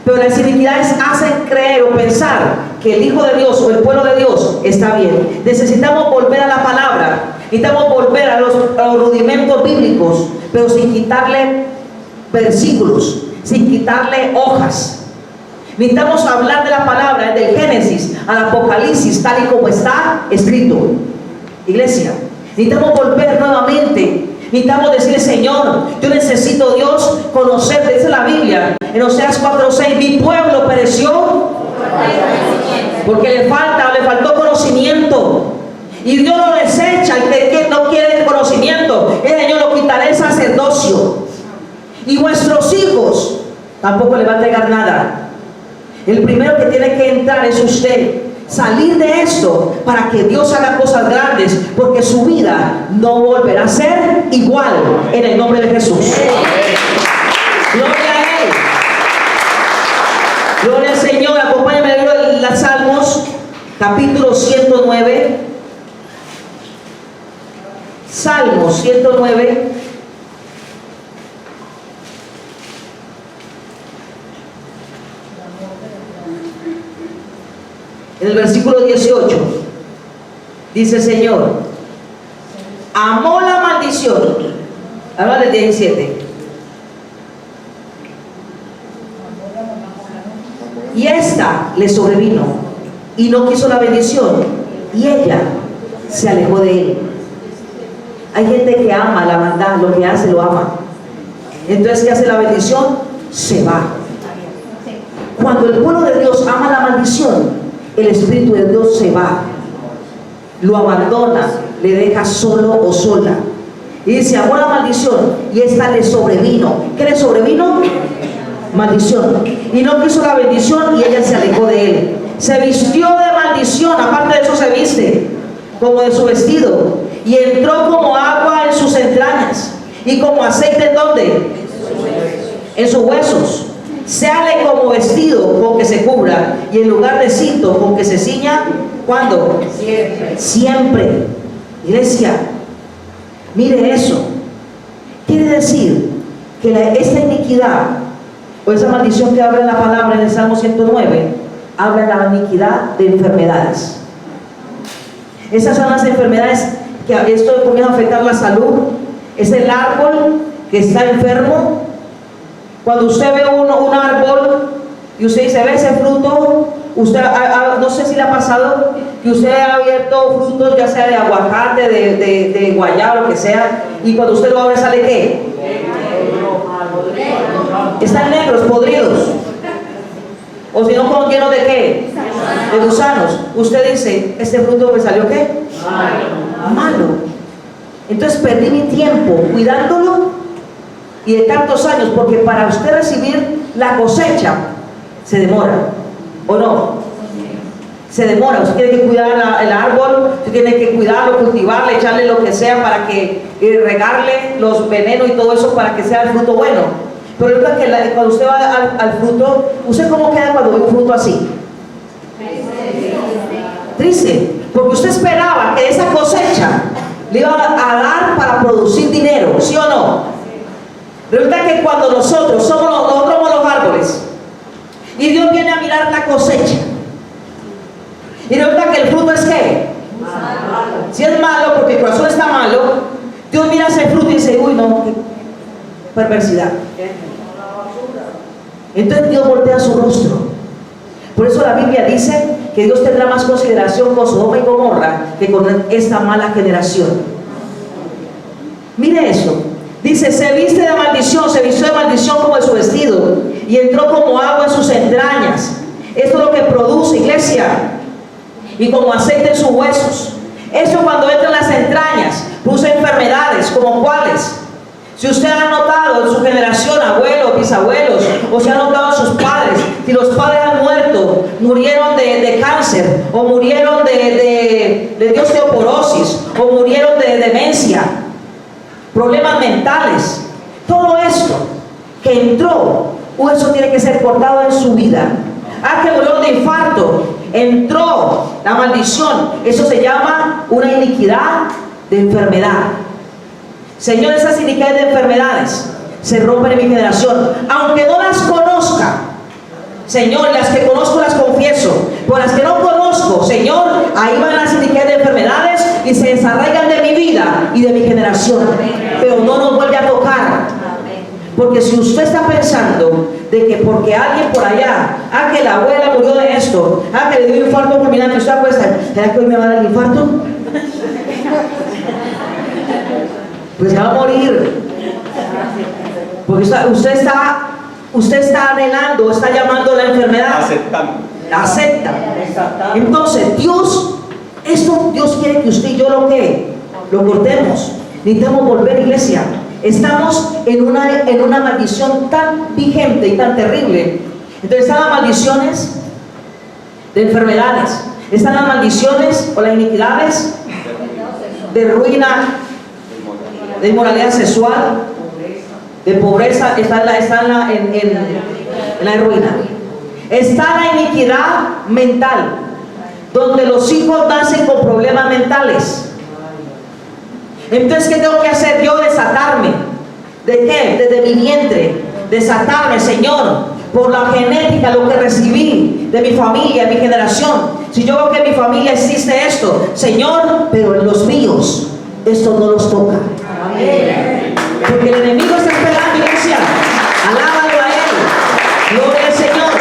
Pero las iniquidades hacen creer o pensar que el Hijo de Dios o el pueblo de Dios está bien. Necesitamos volver a la palabra, necesitamos volver a los rudimentos bíblicos, pero sin quitarle versículos, sin quitarle hojas. Necesitamos hablar de la palabra, desde el Génesis al Apocalipsis, tal y como está escrito. Iglesia, necesitamos volver nuevamente. Necesitamos decirle, Señor, yo necesito, Dios, conocerte. Dice la Biblia en Oseas 4:6, mi pueblo pereció porque le faltó conocimiento. Y Dios lo desecha. El que no quiere el conocimiento, el Señor lo quitará el sacerdocio. Y vuestros hijos tampoco le va a entregar nada. El primero que tiene que entrar es usted. Salir de esto para que Dios haga cosas grandes, porque su vida no volverá a ser igual, en el nombre de Jesús. Gloria a Él. Gloria al Señor. Acompáñame a leer los Salmos, capítulo 109. Salmos 109. En el versículo 18 dice el Señor, amó la maldición. Habla del 17. Y esta le sobrevino y no quiso la bendición, y ella se alejó de él. Hay gente que ama la maldad, lo que hace lo ama. Entonces, ¿qué hace la bendición? Se va. Cuando el pueblo de Dios ama la maldición, el Espíritu de Dios se va, lo abandona, le deja solo o sola. Y dice, amó la maldición y esta le sobrevino. ¿Qué le sobrevino? Maldición. Y no quiso la bendición y ella se alejó de él. Se vistió de maldición, aparte de eso se viste como de su vestido. Y entró como agua en sus entrañas y como aceite. ¿En dónde? En sus huesos. Séale como vestido con que se cubra y en lugar de cinto con que se ciña ¿Cuándo? Siempre. Siempre. Iglesia, mire eso. Quiere decir que esta iniquidad o esa maldición que habla en la palabra en el Salmo 109 habla de la iniquidad de enfermedades. Esas son las enfermedades que esto comienza a afectar la salud. Es el árbol que está enfermo. Cuando usted ve un árbol y usted dice, ve ese fruto, usted no sé si le ha pasado que usted ha abierto frutos, ya sea de aguacate, de guayaba, lo que sea, y cuando usted lo abre sale ¿qué? Están negros, podridos. O si no, llenos de ¿qué? De gusanos. Usted dice, ¿este fruto me salió qué? Malo. Entonces perdí mi tiempo cuidándolo y de tantos años, porque para usted recibir la cosecha se demora, ¿o no? Se demora. Usted tiene que cuidar el árbol, usted tiene que cuidarlo, cultivarle, echarle lo que sea para que regarle los venenos y todo eso para que sea el fruto bueno. Pero es que cuando usted va al fruto, ¿usted cómo queda cuando ve un fruto así? Triste, porque usted esperaba que esa cosecha le iba a dar para producir dinero, ¿sí o no? Resulta que cuando nosotros somos los árboles y Dios viene a mirar la cosecha y resulta que el fruto es ¿qué? Si es malo, porque el corazón está malo, Dios mira ese fruto y dice, uy no, qué perversidad. Entonces Dios voltea su rostro. Por eso la Biblia dice que Dios tendrá más consideración con Sodoma y Gomorra que con esta mala generación. Mire eso. Dice, se viste de maldición, se vistió de maldición como de su vestido y entró como agua en sus entrañas. Esto es lo que produce, iglesia, y como aceite en sus huesos. Esto cuando entra en las entrañas produce enfermedades, como cuáles. Si usted ha notado en su generación, abuelos, bisabuelos, o se ha notado en sus padres, si los padres han muerto, murieron de cáncer, o murieron de osteoporosis, o murieron de demencia, problemas mentales, todo esto que entró, eso tiene que ser cortado en su vida. Que murió de infarto, entró la maldición, eso se llama una iniquidad de enfermedad. Señor, esas iniquidades de enfermedades se rompen en mi generación, aunque no las conozca. Señor, las que conozco las confieso, por las que no conozco, Señor, ahí van las iniquidades de enfermedades y se desarraigan de mi vida y de mi generación, pero no nos vuelve a tocar. Porque si usted está pensando de que porque alguien por allá, que la abuela murió de esto, que le dio un infarto fulminante, usted apuesta, ¿será que hoy me va a dar el infarto? Pues va a morir. Porque usted está anhelando, está llamando a la enfermedad. Aceptando. Acepta. Entonces, Dios quiere que usted y yo lo cortemos. Necesitamos volver, iglesia. Estamos en una maldición tan vigente y tan terrible. Entonces están las maldiciones de enfermedades, están las maldiciones o las iniquidades de ruina, de inmoralidad sexual, de pobreza, está en la ruina. Está la iniquidad mental, donde los hijos nacen con problemas mentales. Entonces, ¿qué tengo que hacer yo? Desatarme. ¿De qué? Desde mi vientre. Desatarme, Señor, por la genética, lo que recibí de mi familia, de mi generación. Si yo veo que en mi familia existe esto, Señor, pero en los míos, esto no los toca. Amén. Porque el enemigo está esperando, iglesia. Alábalo a Él. Gloria al Señor.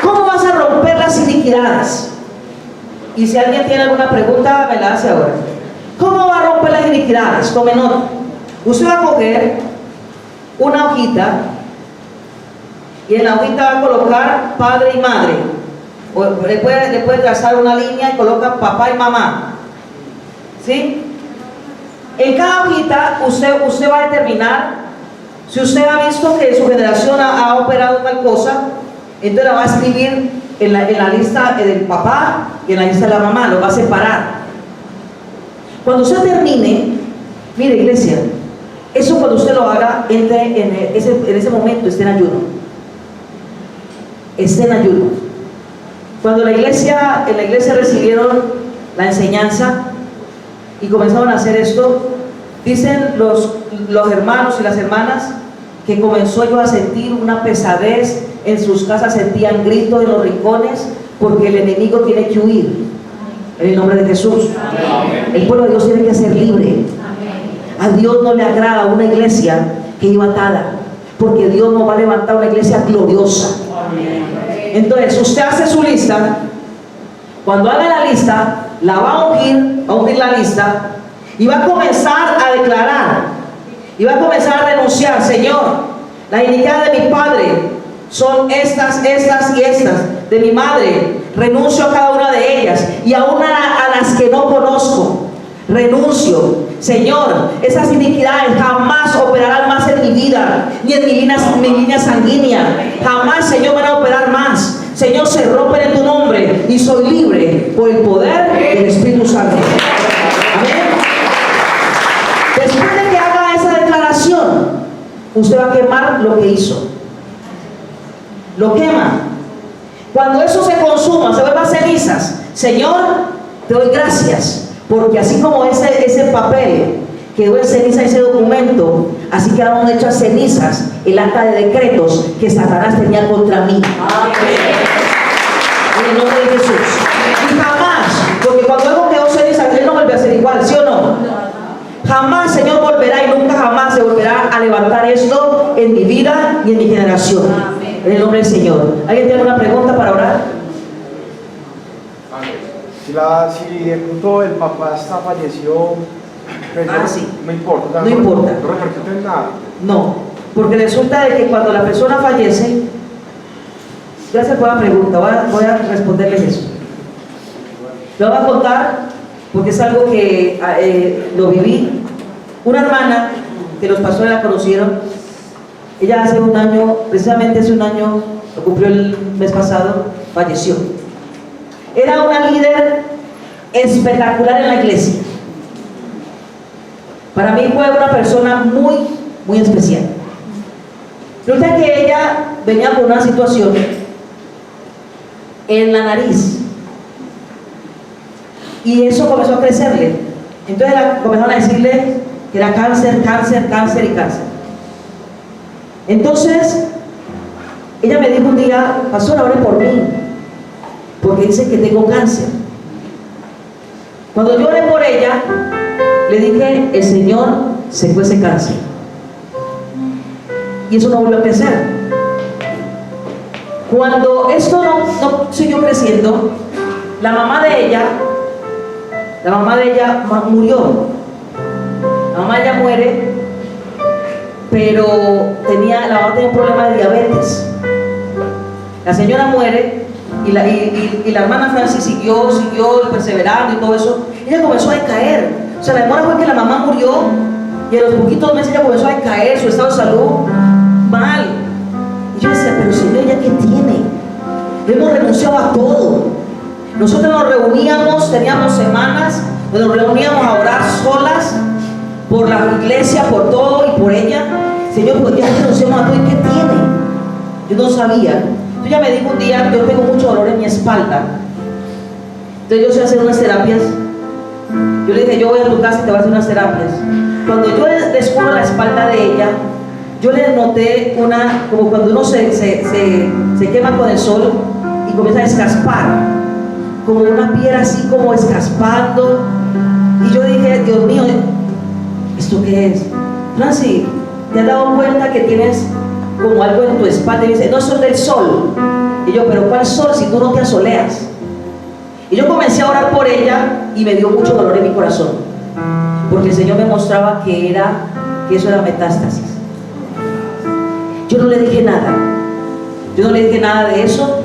¿Cómo vas a romper las iniquidades? Y si alguien tiene alguna pregunta, me la hace ahora. ¿Cómo va a romper las iniquidades? Tome nota. Usted va a coger una hojita y en la hojita va a colocar padre y madre. O le puede trazar una línea y coloca papá y mamá. ¿Sí? En cada hojita usted va a determinar, si usted ha visto que su generación ha operado tal cosa, entonces la va a escribir en la lista del papá y en la lista de la mamá, lo va a separar. Cuando usted termine, mire, iglesia, eso cuando usted lo haga, entre en ese momento, esté en ayuno. Esté en ayuno. Cuando en la iglesia recibieron la enseñanza y comenzaron a hacer esto, dicen los hermanos y las hermanas que comenzó yo a sentir una pesadez en sus casas, sentían gritos en los rincones porque el enemigo tiene que huir en el nombre de Jesús. El pueblo de Dios tiene que ser libre. A Dios no le agrada una iglesia que iba atada, porque Dios no va a levantar una iglesia gloriosa. Entonces usted hace su lista. Cuando haga la lista, la va a ungir la lista, y va a comenzar a declarar, y va a comenzar a renunciar. Señor, las iniquidades de mi padre son estas y estas. De mi madre renuncio a cada una de ellas, y aún a las que no conozco renuncio. Señor, esas iniquidades jamás operarán más en mi vida, ni en mi línea sanguínea. Jamás, Señor, van a operar más. Señor, se rompen en tu nombre y soy libre por el poder del Espíritu Santo. Amén. Después de que haga esa declaración, usted va a quemar lo que hizo. Lo quema. Cuando eso se consuma, se vuelva cenizas. Señor, te doy gracias, porque así como ese papel quedó en ceniza, ese documento, así quedaron hechas cenizas el acta de decretos que Satanás tenía contra mí. En el nombre de Jesús. Y jamás, porque cuando algo quedó ceniza, él no vuelve a ser igual, ¿sí o no? Jamás, Señor, volverá, y nunca jamás se volverá a levantar esto en mi vida y en mi generación. En el nombre del Señor. ¿Alguien tiene una pregunta para orar? Si de pronto el papá falleció, pues sí. No importa. No importa. No repercute en nada. No, porque resulta de que cuando la persona fallece, gracias por la pregunta, voy a responderles eso. Lo voy a contar porque es algo que lo viví. Una hermana que los pastores la conocieron, ella hace un año, precisamente hace un año, lo cumplió el mes pasado, falleció. Era una líder espectacular en la iglesia. Para mí fue una persona muy, muy especial. Resulta que ella venía con una situación en la nariz, y eso comenzó a crecerle. Entonces comenzaron a decirle que era cáncer, cáncer, cáncer y cáncer. Entonces ella me dijo un día: pastora, ore por mí, porque dice que tengo cáncer. Cuando yo oré por ella, le dije: el Señor secó ese cáncer, y eso no volvió a crecer. Cuando esto no siguió creciendo, la mamá de ella murió. La mamá de ella muere, pero la mamá tenía un problema de diabetes. La señora muere, y la hermana Francis siguió perseverando y todo eso. Ella comenzó a decaer. O sea, la demora fue que la mamá murió, y a los poquitos meses ella comenzó a decaer, su estado de salud mal. Y yo decía: pero Señor, ¿ya qué tiene? Hemos renunciado a todo. Nosotros nos reuníamos, teníamos semanas, nos reuníamos a orar solas por la iglesia, por todo y por ella. Señor, pues ya renunciamos a todo, ¿y qué tiene? Yo no sabía. Ella me dijo un día: yo tengo mucho dolor en mi espalda, entonces yo sé hacer unas terapias. Yo le dije: yo voy a tu casa y te voy a hacer unas terapias. Cuando yo descubro la espalda de ella, yo le noté como cuando uno se quema con el sol y comienza a escaspar, como una piedra así como escaspando. Y yo dije: Dios mío, ¿esto qué es? Francis, ¿te has dado cuenta que tienes como algo en tu espalda? Y dice: no, eso es del sol. Y yo: pero ¿cuál sol si tú no te asoleas? Y yo comencé a orar por ella, y me dio mucho dolor en mi corazón, porque el Señor me mostraba que eso era metástasis. Yo no le dije nada de eso.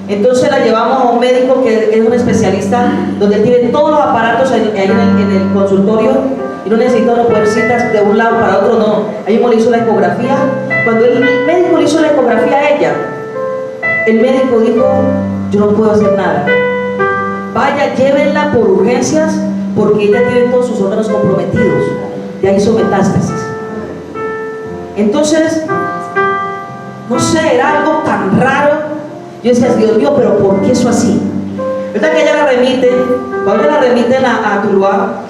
Entonces la llevamos a un médico que es un especialista, donde tiene todos los aparatos ahí en el consultorio, y no necesita uno poner citas de un lado para otro, no. Ahí mismo le hizo la ecografía. Cuando el médico le hizo la ecografía a ella, el médico dijo: yo no puedo hacer nada, vaya, llévenla por urgencias, porque ella tiene todos sus órganos comprometidos. Ya hizo metástasis. Entonces, no sé, era algo tan raro Yo decía, Dios mío, pero ¿por qué eso así? ¿Verdad que ella la remiten? Cuando ella la remiten a Tuluá,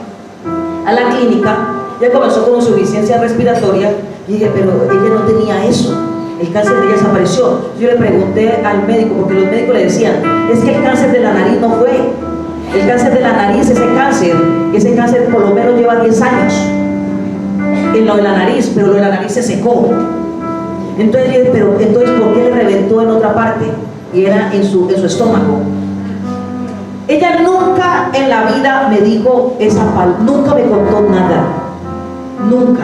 a la clínica, ella comenzó con insuficiencia respiratoria. Y dije, pero ella no tenía eso. El cáncer de ella desapareció. Yo le pregunté al médico, porque los médicos le decían, es que el cáncer de la nariz no fue. El cáncer de la nariz, ese cáncer por lo menos lleva 10 años en lo de la nariz, pero lo de la nariz se secó. Entonces yo dije, pero entonces ¿por qué le reventó en otra parte? Y era en su estómago. Ella nunca en la vida me dijo esa palabra, nunca me contó nada, nunca.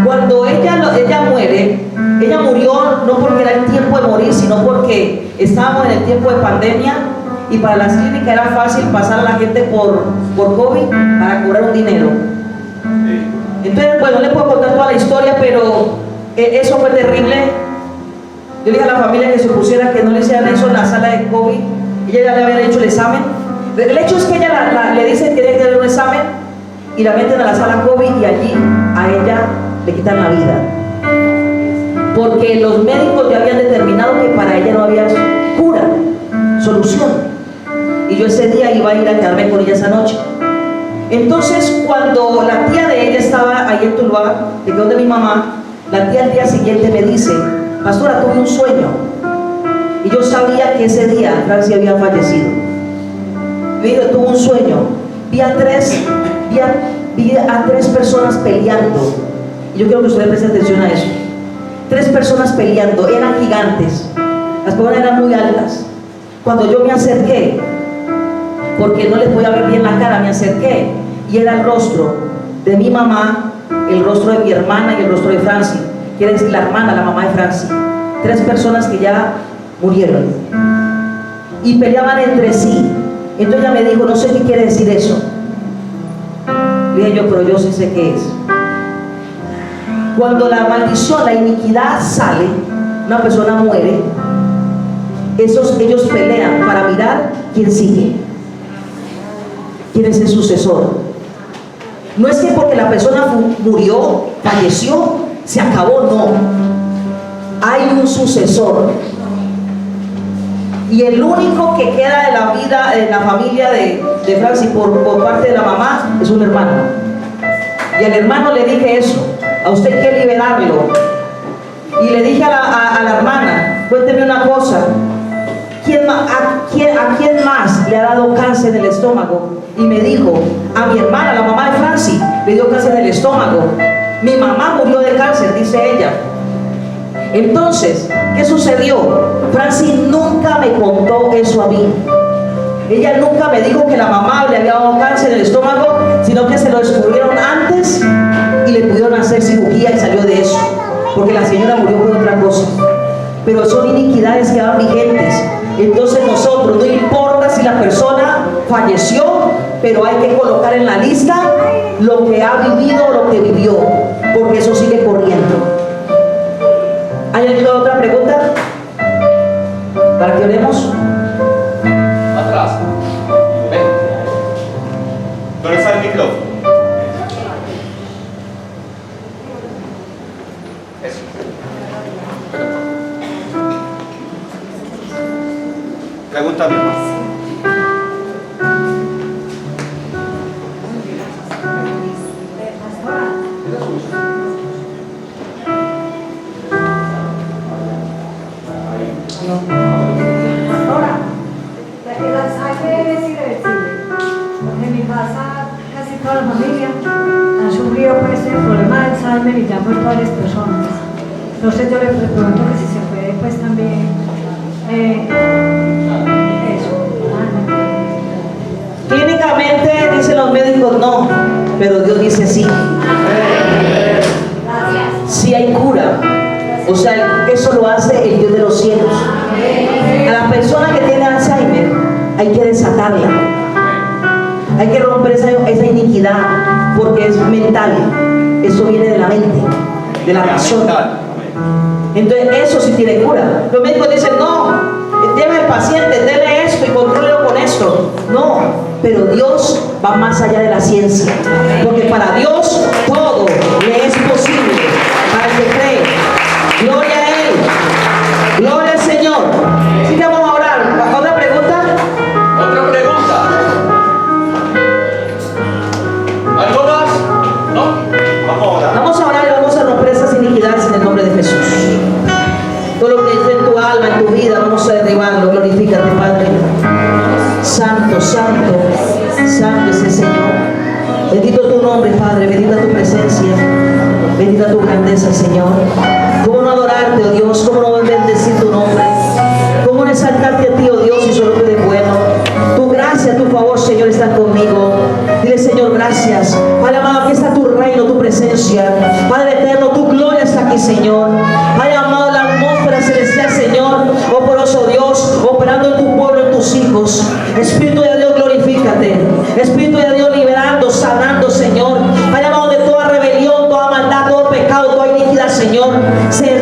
Cuando ella muere, ella murió no porque era el tiempo de morir, sino porque estábamos en el tiempo de pandemia y para las clínicas era fácil pasar a la gente por COVID para cobrar un dinero. Entonces, bueno, no le puedo contar toda la historia, pero eso fue terrible. Yo le dije a la familia que se pusiera, que no le hicieran eso en la sala de COVID. Ella ya le habían hecho el examen. El hecho es que ella le dicen que tiene que tener un examen y la meten a la sala COVID y allí a ella le quitan la vida. Porque los médicos ya habían determinado que para ella no había cura, solución. Y yo ese día iba a ir a quedarme con ella esa noche. Entonces, cuando la tía de ella estaba ahí en Tuluá, que quedó de mi mamá, la tía al día siguiente me dice, pastora, tuve un sueño. Y yo sabía que ese día Franci había fallecido. Me dijo, tuve un sueño. Vi a tres personas peleando. Y yo quiero que ustedes presten atención a eso. 3 personas peleando, eran gigantes. Las personas eran muy altas. Cuando yo me acerqué, porque no les podía ver bien la cara, me acerqué y era el rostro de mi mamá, el rostro de mi hermana y el rostro de Franci, que era la hermana, la mamá de Franci. 3 personas que ya murieron y peleaban entre sí. Entonces ella me dijo, no sé qué quiere decir eso. Le dije yo, pero yo sí sé qué es. Cuando la maldición, la iniquidad sale, una persona muere, ellos pelean para mirar quién sigue, quién es el sucesor. No es que porque la persona murió, falleció, se acabó, no. Hay un sucesor. Y el único que queda de la vida, de la familia de Franci por parte de la mamá, es un hermano. Y al hermano le dije eso, a usted hay que liberarlo. Y le dije a la hermana, cuénteme una cosa, ¿a quién más le ha dado cáncer en el estómago? Y me dijo, a mi hermana, la mamá de Franci, le dio cáncer en el estómago. Mi mamá murió de cáncer, dice ella. Entonces, ¿qué sucedió? Franci nunca me contó eso a mí. Ella nunca me dijo que la mamá le había dado cáncer en el estómago, sino que se lo descubrieron antes y le pudieron hacer cirugía y salió de eso, porque la señora murió por otra cosa. Pero son iniquidades que van vigentes. Entonces nosotros, no importa si la persona falleció, pero hay que colocar en la lista lo que ha vivido o lo que vivió, porque eso sigue corriendo. ¿Hay alguna otra pregunta? ¿Para que oremos? Atrás. Ven. ¿Dónde está el micrófono? Eso. Pregúntame más. Ahora, el Alzheimer es irreversible, porque en mi casa casi toda la familia han sufrido pues el problema de Alzheimer y ya han muerto varias personas. Entonces yo le pregunto que si se puede pues también eso. Clínicamente dicen los médicos no, pero Dios dice sí. Sí hay cura. O sea, eso lo hace el Dios de los cielos. A la persona que tiene Alzheimer hay que desatarla. Hay que romper esa iniquidad, porque es mental. Eso viene de la mente, de la razón. Entonces eso sí tiene cura. Los médicos dicen, no, lleve al paciente, dele esto y contrólelo con esto. No, pero Dios va más allá de la ciencia. Porque para Dios todo le es posible. Para el que cree. Gloria a Él. Gloria al Señor. Sigamos nombre, Padre. Bendita tu presencia. Bendita tu grandeza, Señor. ¿Cómo no adorarte, oh Dios? ¿Cómo no bendecir tu nombre? ¿Cómo no exaltarte a ti, oh Dios, y solo tú eres bueno? Tu gracia, tu favor, Señor, está conmigo. Dile, Señor, gracias. Padre amado, aquí está tu reino, tu presencia. Padre eterno, tu gloria está aquí, Señor. Padre amado, la atmósfera celestial, Señor, oh poderoso Dios, operando en tu pueblo, en tus hijos. Espíritu de Dios, glorifícate. Espíritu de Dios, liberando, sanando, Señor. Padre amado, de toda rebelión, toda maldad, todo pecado, toda iniquidad, Señor, se